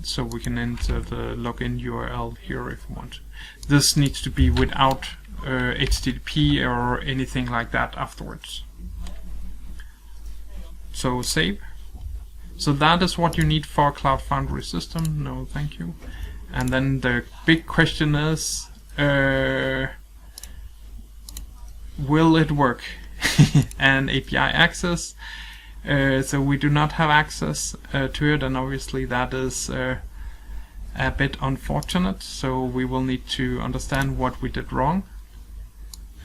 so we can enter the login URL here if we want. This needs to be without HTTP or anything like that afterwards. So save. So that is what you need for a Cloud Foundry system. No, thank you. And then the big question is, will it work? And API access. So we do not have access to it, and obviously that is a bit unfortunate. So we will need to understand what we did wrong.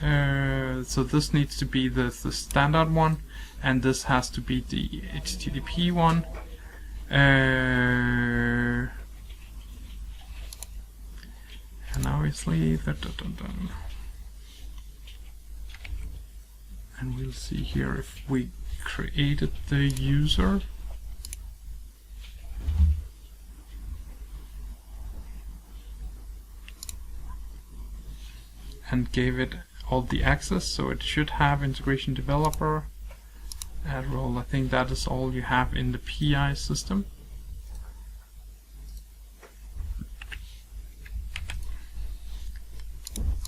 So this needs to be the standard one, and this has to be the HTTP one. And obviously and we'll see here if we created the user. And gave it all the access, so it should have integration developer, add role. I think that is all you have in the PI system.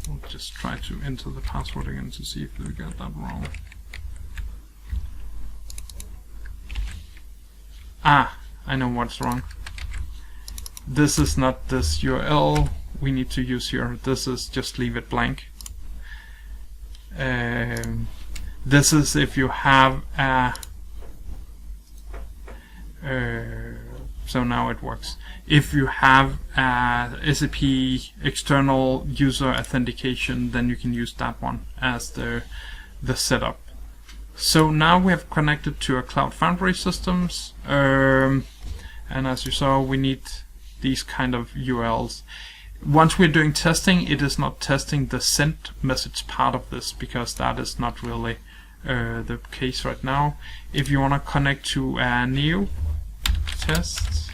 We'll just try to enter the password again to see if we got that wrong. I know what's wrong. This is not this URL we need to use here. This is just leave it blank. This is if you have a so now it works. If you have a SAP external user authentication, then you can use that one as the setup. So now we have connected to a Cloud Foundry systems, and as you saw, we need these kind of URLs. Once we're doing testing, it is not testing the sent message part of this, because that is not really the case right now. If you want to connect to a new test,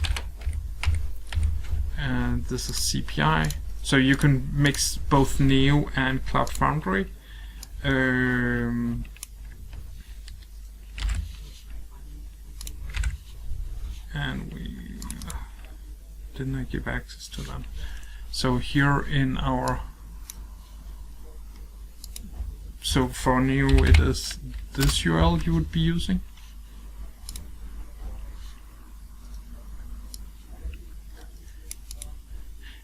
and this is CPI, so you can mix both Neo and Cloud Foundry. And we didn't give access to them. So here in our, so for Neo it is this URL you would be using.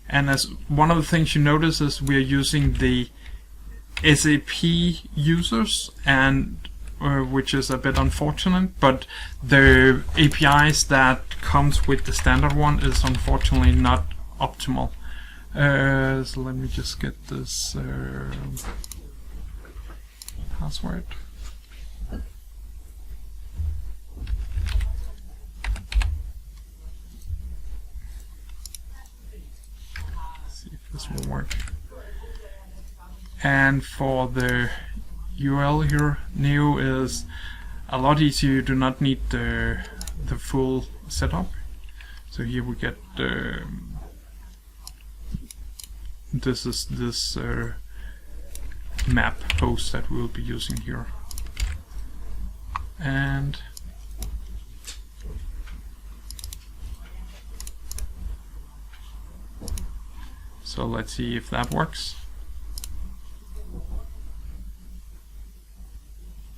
And as one of the things you notice is we are using the SAP users, and which is a bit unfortunate, but the APIs that comes with the standard one is unfortunately not optimal. So let me just get this password. See if this will work. And for the URL here, new is a lot easier. You do not need the full setup. So here we get this is this map host that we'll be using here. And so let's see if that works.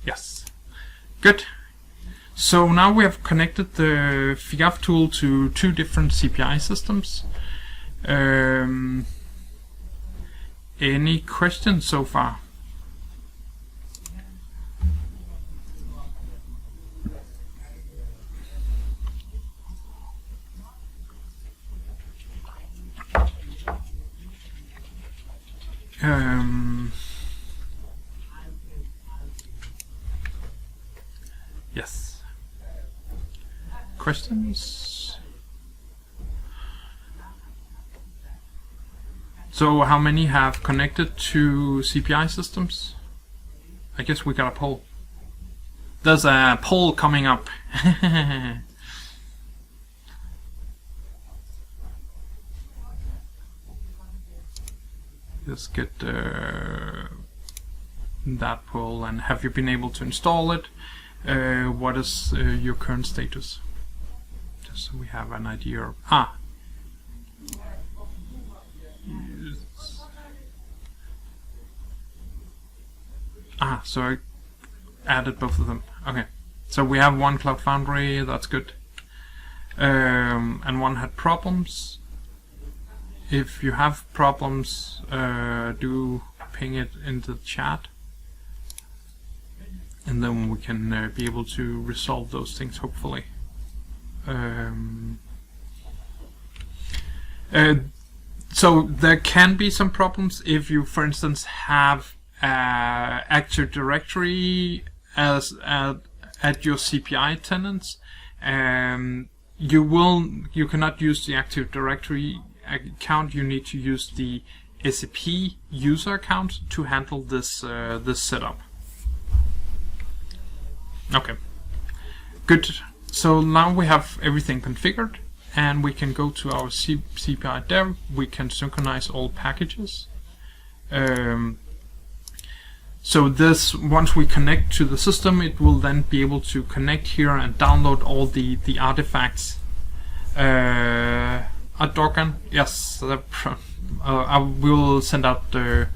Yes, good. So now we have connected the FIGAF tool to 2 different CPI systems. Any questions so far? Yes. Questions? So how many have connected to CPI systems? I guess we got a poll. There's a poll coming up. Just get that poll, and have you been able to install it? What is your current status? Just so we have an idea of... So I added both of them. Okay, so we have one Cloud Foundry, that's good. And one had problems. If you have problems, do ping it into the chat. And then we can be able to resolve those things, hopefully. So there can be some problems if you, for instance, have Active Directory as at your CPI tenants. You cannot use the Active Directory account. You need to use the SAP user account to handle this this setup. Okay, good. So now we have everything configured, and we can go to our CPI dev. We can synchronize all packages. So this, once we connect to the system, it will then be able to connect here and download all the artifacts. Dogan, yes, I will send out the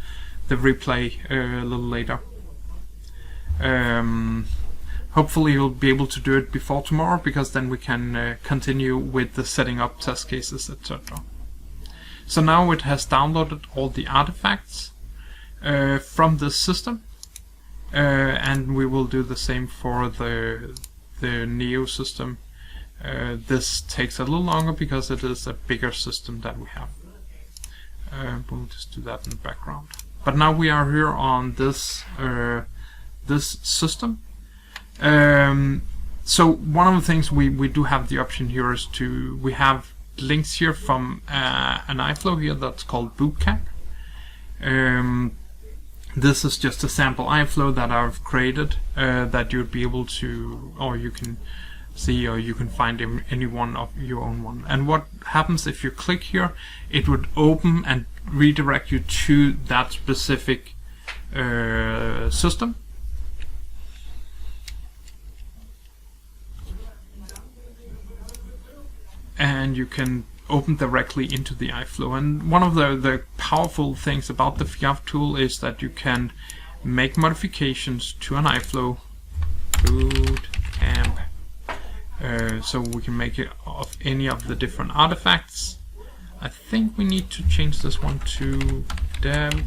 replay a little later. Hopefully you'll be able to do it before tomorrow, because then we can continue with the setting up test cases, etc. So now it has downloaded all the artifacts from this system, and we will do the same for the Neo system. This takes a little longer because it is a bigger system that we have. We'll just do that in the background. But now we are here on this this system. So one of the things we do have the option here is we have links here from an iFlow here that's called Bootcamp. This is just a sample iFlow that I've created that you'd be able to, or you can see, or you can find any one of your own one. And what happens if you click here, it would open and redirect you to that specific system. And you can open directly into the iFlow. And one of the powerful things about the FIGAF tool is that you can make modifications to an iFlow. Bootcamp. So we can make it of any of the different artifacts. I think we need to change this one to dev.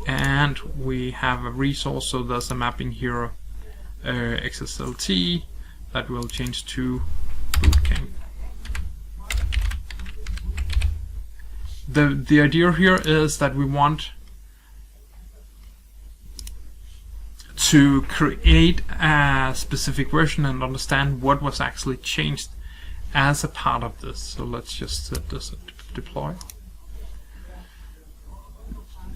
And we have a resource, so there's a mapping here, XSLT, that will change to Bootcamp. the idea here is that we want to create a specific version and understand what was actually changed as a part of this. So let's just set this at deploy.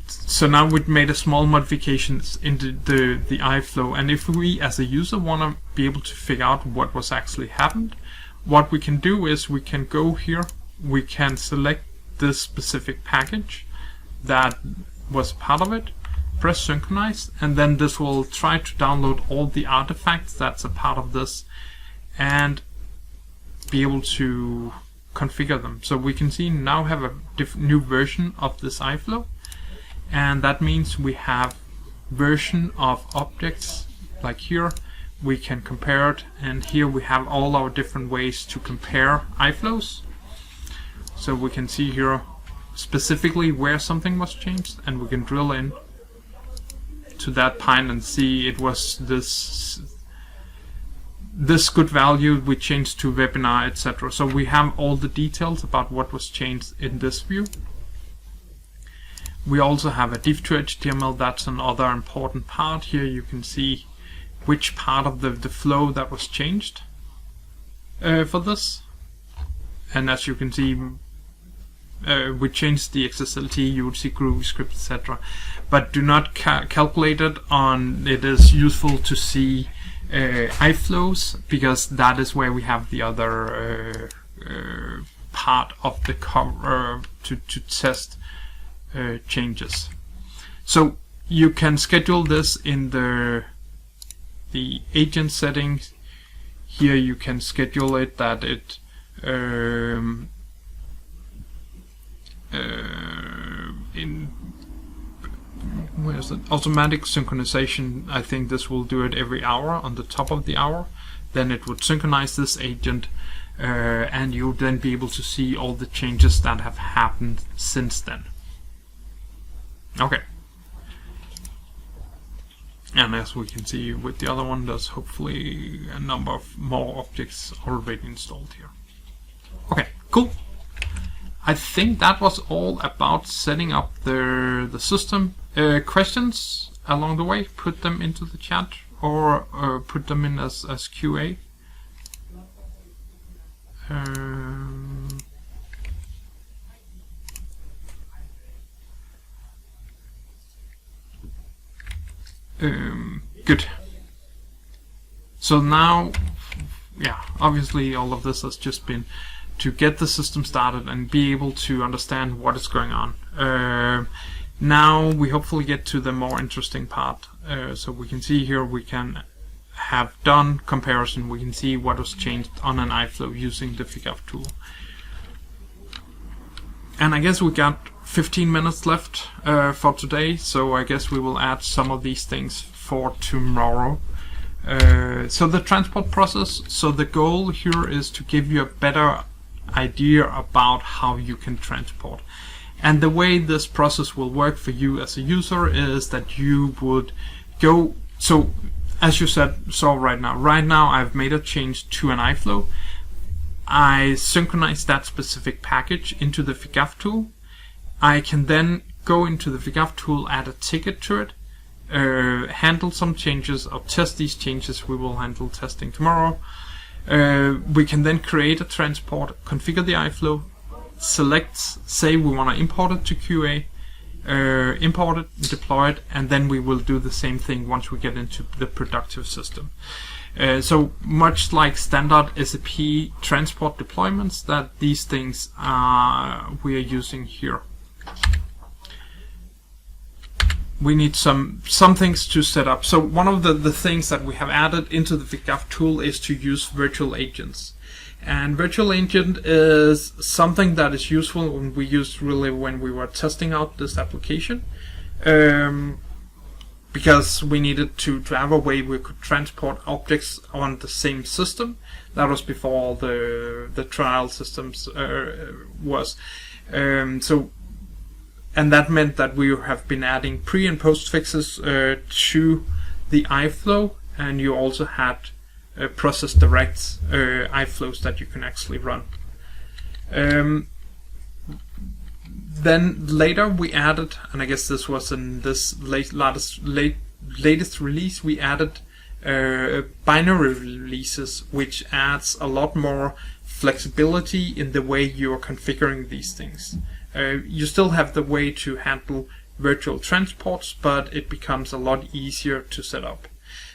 So now we've made a small modifications into the iFlow, and if we as a user want to be able to figure out what was actually happened, what we can do is we can go here, we can select this specific package that was part of it, press synchronize, and then this will try to download all the artifacts that's a part of this and be able to configure them. So we can see now have a new version of this iFlow, and that means we have version of objects like here. We can compare it, and here we have all our different ways to compare iFlows. So we can see here specifically where something was changed, and we can drill in to that pine and see it was this good value we changed to webinar, etc. So we have all the details about what was changed in this view. We also have a div to HTML. That's another important part. Here you can see which part of the flow that was changed for this. And as you can see, we changed the XSLT, you would see Groovy script, etc. But do not calculate it on. It is useful to see iFlows, because that is where we have the other part of the cover to test changes. So you can schedule this in the agent settings. Here you can schedule it that it in where's it? Automatic synchronization. I think this will do it every hour on the top of the hour. Then it would synchronize this agent, and you'll then be able to see all the changes that have happened since then. Okay. And as we can see with the other one, there's hopefully a number of more objects already installed here. Okay, cool. I think that was all about setting up the system. Questions along the way, put them into the chat, or put them in as QA. Good. So now, yeah, obviously all of this has just been to get the system started and be able to understand what is going on. Now we hopefully get to the more interesting part. So we can see here we can have done comparison. We can see what was changed on an iFlow using the figaf tool. And I guess we got 15 minutes left for today, so I guess we will add some of these things for tomorrow. So the transport process, so the goal here is to give you a better idea about how you can transport. And the way this process will work for you as a user is that you would go, so as you saw right now I've made a change to an iFlow. I synchronize that specific package into the figaf tool. I can then go into the figaf tool, add a ticket to it, handle some changes, or test these changes. We will handle testing tomorrow. We can then create a transport, configure the iFlow, select, say we want to import it to QA, import it, deploy it, and then we will do the same thing once we get into the productive system. So much like standard SAP transport deployments, that these things we are using here. We need some things to set up. So one of the things that we have added into the figaf tool is to use virtual agents. And virtual agent is something that is useful when we used really when we were testing out this application, because we needed to have a way we could transport objects on the same system. That was before the trial systems was. And that meant that we have been adding pre and post fixes to the iFlow, and you also had process direct iFlows that you can actually run. Then later we added, and I guess this was in this latest release, we added binary releases, which adds a lot more flexibility in the way you are configuring these things. You still have the way to handle virtual transports, but it becomes a lot easier to set up.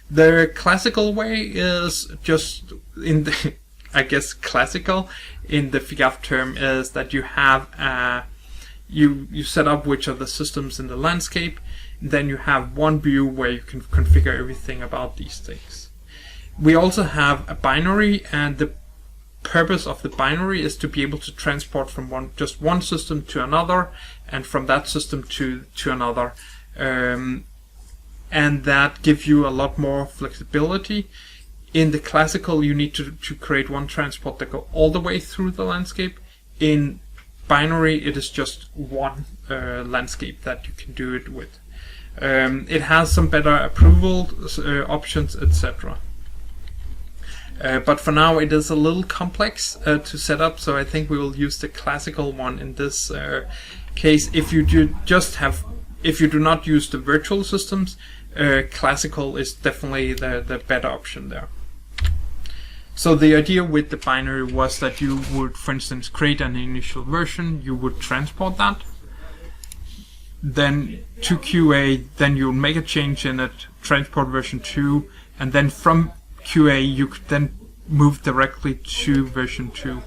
The classical way is just in the, I guess classical in the FIGAF term is that you have you set up which are the systems in the landscape, then you have one view where you can configure everything about these things. We also have a binary, and the purpose of the binary is to be able to transport from just one system to another, and from that system to another, and that gives you a lot more flexibility. In the classical, you need to create one transport that go all the way through the landscape. In binary, it is just one landscape that you can do it with. It has some better approval options, etc. But for now, it is a little complex to set up, so I think we will use the classical one in this case. If you do not use the virtual systems, classical is definitely the better option there. So the idea with the binary was that you would, for instance, create an initial version, you would transport that, then to QA, then you would make a change in it, transport version 2, and then from QA you could then move directly to version 2.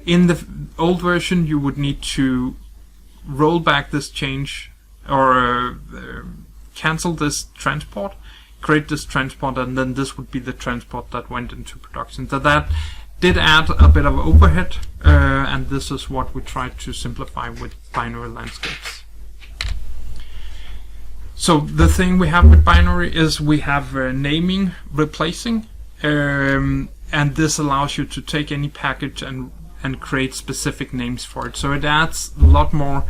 In the old version you would need to roll back this change or cancel this transport, create this transport, and then this would be the transport that went into production. So that did add a bit of overhead, and this is what we tried to simplify with binary landscapes. So the thing we have with binary is we have naming replacing, and this allows you to take any package and create specific names for it. So it adds a lot more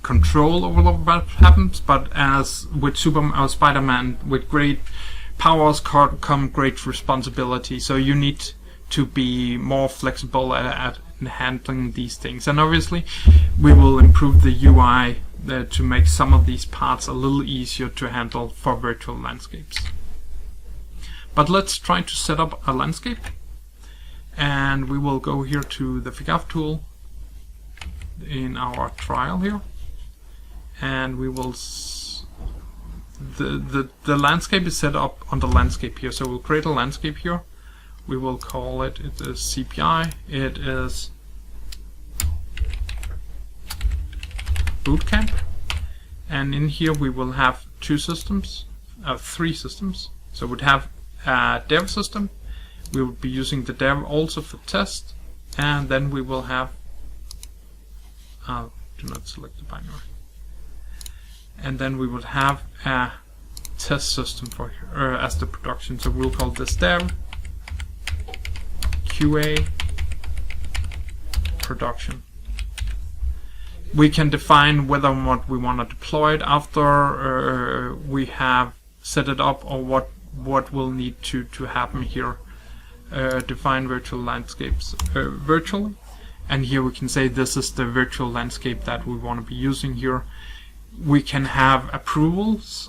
control over what happens, but as with Spider-Man, with great powers come great responsibility. So you need to be more flexible at handling these things. And obviously, we will improve the UI to make some of these parts a little easier to handle for virtual landscapes. But let's try to set up a landscape, and we will go here to the FIGAF tool in our trial here, and we will the landscape is set up on the landscape here. So we'll create a landscape here. We will call it is CPI. It is Bootcamp, and in here we will have three systems. So we'd have a dev system. We will be using the dev also for test, and then we will have do not select the binary. And then we would have a test system for as the production. So we'll call this dev QA production. We can define whether or not we want to deploy it after we have set it up, or what will need to happen here. Define virtual landscapes virtually, and here we can say this is the virtual landscape that we want to be using here. We can have approvals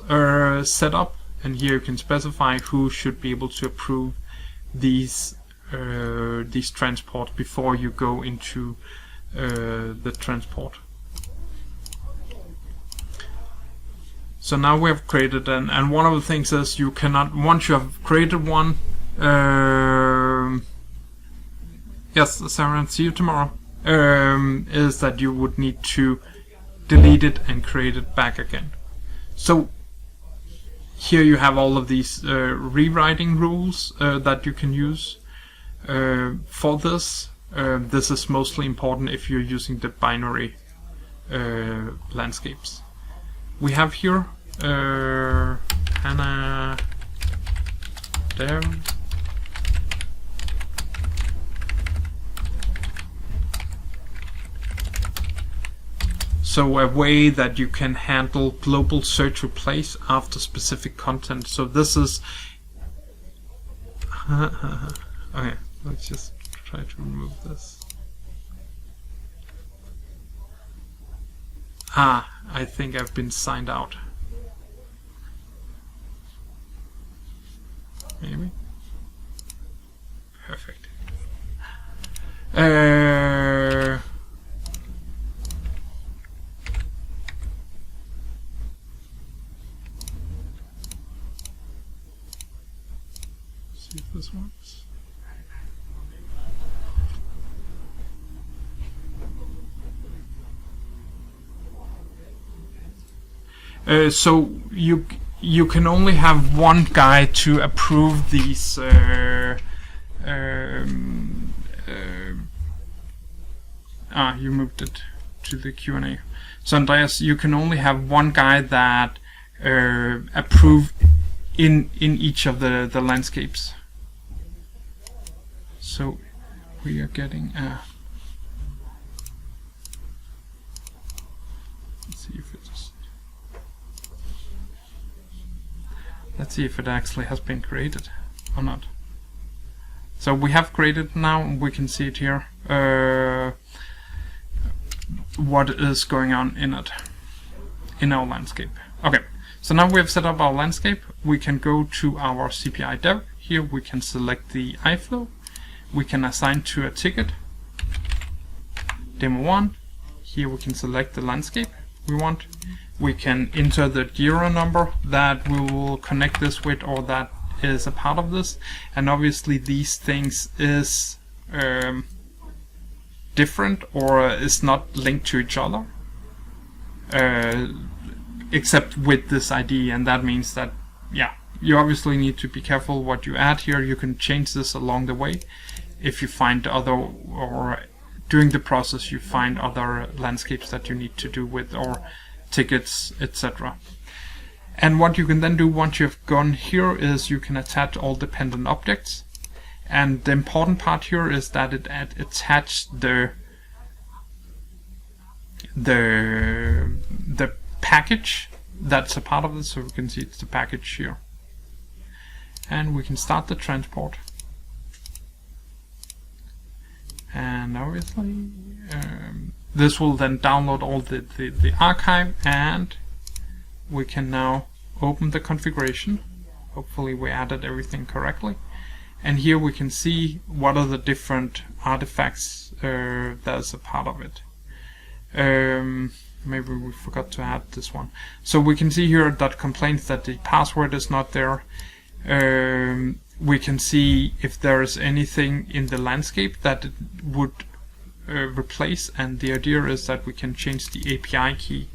set up, and here you can specify who should be able to approve these transports before you go into the transport. So now we have created and one of the things is you cannot, once you have created one, yes, Sarah, see you tomorrow, is that you would need to delete it and create it back again. So here you have all of these rewriting rules that you can use for this. This is mostly important if you're using the binary landscapes. We have here Hannah dev so a way that you can handle global search replace after specific content. So this is okay, let's just try to remove this. I think I've been signed out. Maybe. Perfect. See if this works. So you can only have one guy to approve these you moved it to the Q&A. So Andreas, you can only have one guy that approve in each of the landscapes. So we are getting let's see if it actually has been created or not. So we have created now, we can see it here, what is going on in it, in our landscape. Okay, so now we have set up our landscape. We can go to our CPI dev. Here we can select the iFlow. We can assign to a ticket, demo 1. Here we can select the landscape we want. We can enter the Jira number that we will connect this with, or that is a part of this. And obviously these things is different or is not linked to each other, except with this ID. And that means that, yeah, you obviously need to be careful what you add here. You can change this along the way if you find other, or during the process you find other landscapes that you need to do with, or tickets, etc. And what you can then do once you've gone here is you can attach all dependent objects. And the important part here is that it attached the package that's a part of this. So we can see it's the package here. And we can start the transport. And obviously this will then download all the archive, and we can now open the configuration. Hopefully we added everything correctly. And here we can see what are the different artifacts that's a part of it. Maybe we forgot to add this one. So we can see here that complaints that the password is not there. We can see if there is anything in the landscape that it would replace, and the idea is that we can change the API key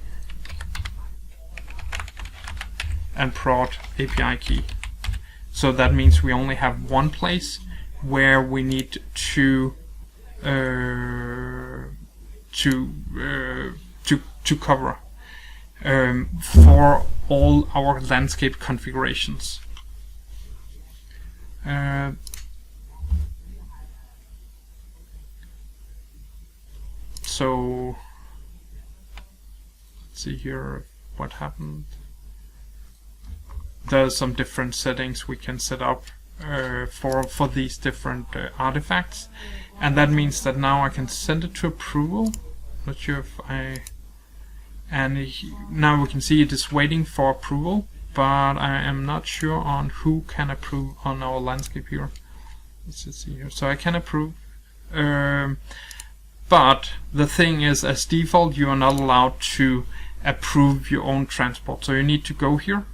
and prod API key. So that means we only have one place where we need to cover for all our landscape configurations. So let's see here what happened. There's some different settings we can set up for these different artifacts, and that means that now I can send it to approval. Not sure if now we can see it is waiting for approval, but I am not sure on who can approve on our landscape here. Let's just see here. So I can approve, but the thing is, as default, you are not allowed to approve your own transport. So you need to go here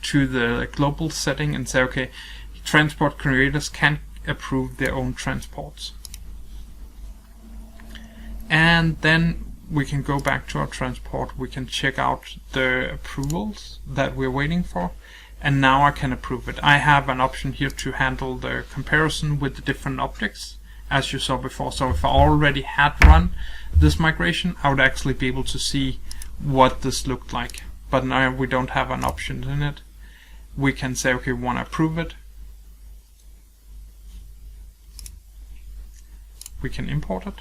to the global setting and say, okay, transport creators can approve their own transports. And then we can go back to our transport. We can check out the approvals that we're waiting for, and now I can approve it. I have an option here to handle the comparison with the different objects, as you saw before. So if I already had run this migration, I would actually be able to see what this looked like. But now we don't have an option in it. We can say, okay, we want to approve it. We can import it.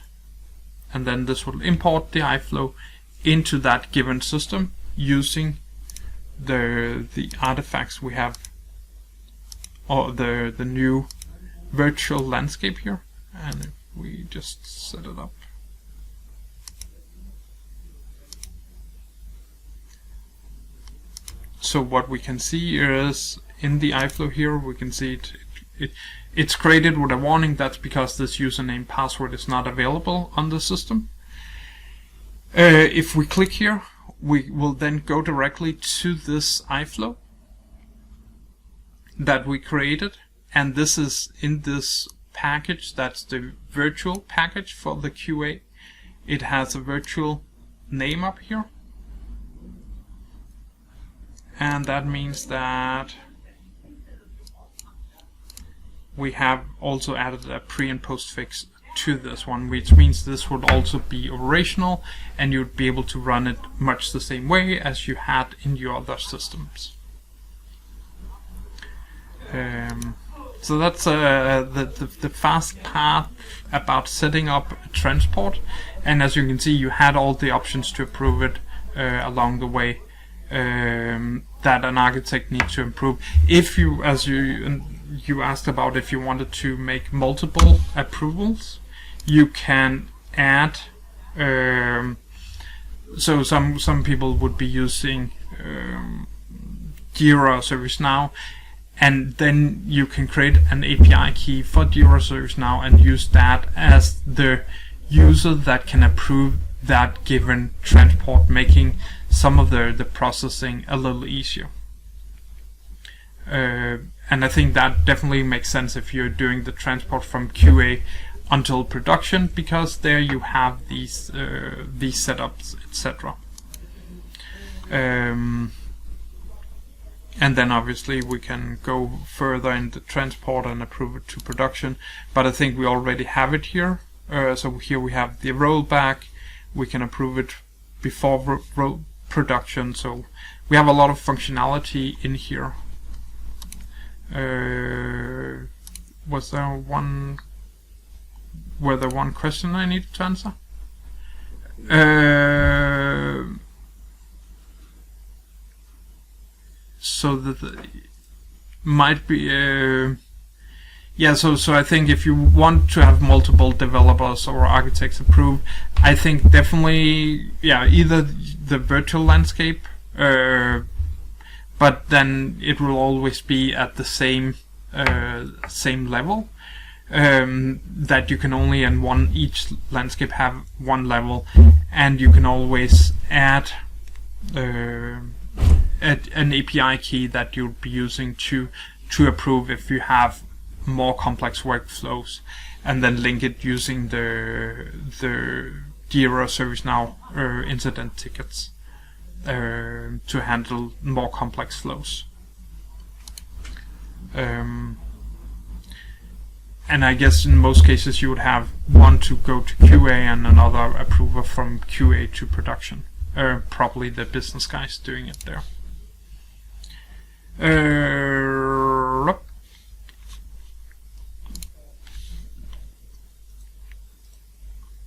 And then this will import the iFlow into that given system using the artifacts we have, or the new virtual landscape here. And if we just set it up. So what we can see is in the iFlow here, we can see it's created with a warning. That's because this username password is not available on the system. If we click here, we will then go directly to this iFlow that we created, and this is in this package. That's the virtual package for the QA. It has a virtual name up here, and that means that we have also added a pre and post fix to this one, which means this would also be operational and you'd be able to run it much the same way as you had in your other systems. So that's the fast path about setting up a transport, and as you can see, you had all the options to approve it along the way that an architect needs to improve. If you, as you asked about, if you wanted to make multiple approvals, you can add. So some people would be using Jira or ServiceNow, and then you can create an API key for Jira ServiceNow and use that as the user that can approve that given transport, making some of the processing a little easier. And I think that definitely makes sense if you're doing the transport from QA until production, because there you have these setups, etc. And then obviously we can go further in the transport and approve it to production, but I think we already have it here. So here we have the rollback. We can approve it before production, so we have a lot of functionality in here. Was there one question I needed to answer? So that might be yeah. So I think if you want to have multiple developers or architects approve, I think definitely either the virtual landscape, but then it will always be at the same level. That you can only in each landscape have one level, and you can always add an API key that you'll be using to approve if you have more complex workflows, and then link it using the Jira ServiceNow incident tickets to handle more complex flows. And I guess in most cases you would have one to go to QA and another approver from QA to production. Probably the business guys doing it there.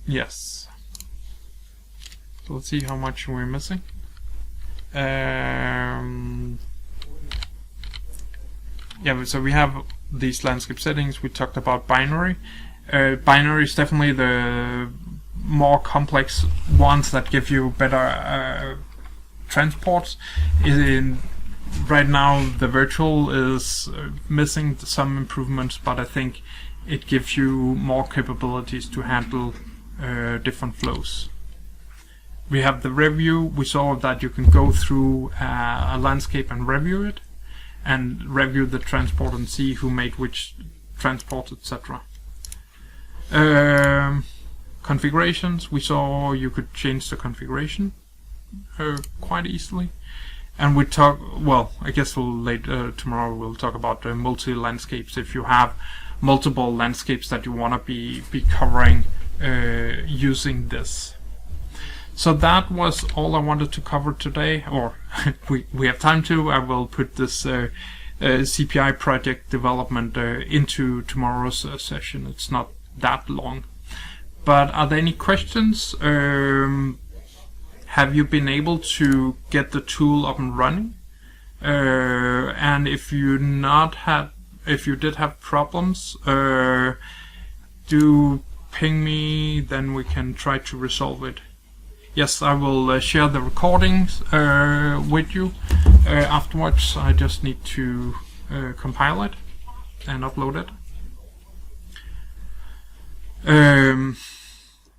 Yes. So let's see how much we're missing. Yeah, so we have these landscape settings. We talked about binary. Binary is definitely the more complex ones that give you better transports. Right now the virtual is missing some improvements, but I think it gives you more capabilities to handle different flows. We have the review. We saw that you can go through a landscape and review it, and review the transport and see who made which transport, etc. Configurations. We saw you could change the configuration quite easily. And we talk, well, I guess tomorrow we'll talk about multi-landscapes. If you have multiple landscapes that you want to be covering using this. So that was all I wanted to cover today, or we have time to. I will put this CPI project development into tomorrow's session. It's not that long. But are there any questions? Have you been able to get the tool up and running? And if you did have problems, do ping me, then we can try to resolve it. yes, I will share the recordings with you afterwards. I just need to compile it and upload it.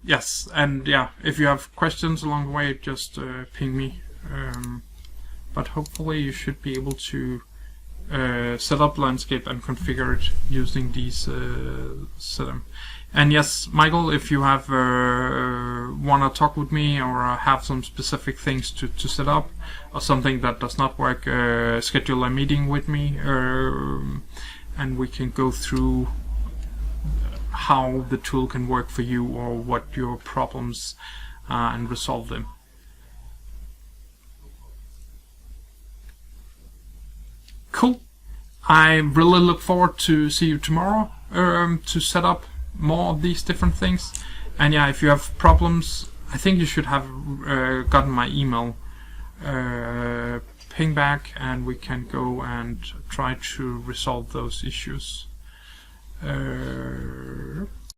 Yes, and yeah, if you have questions along the way, just ping me. But hopefully you should be able to set up landscape and configure it using these setup. And yes, Michael, if you have want to talk with me or have some specific things to set up or something that does not work, schedule a meeting with me and we can go through how the tool can work for you or what your problems and resolve them. Cool. I really look forward to see you tomorrow to set up more of these different things. And yeah, if you have problems, I think you should have gotten my email. Ping back and we can go and try to resolve those issues.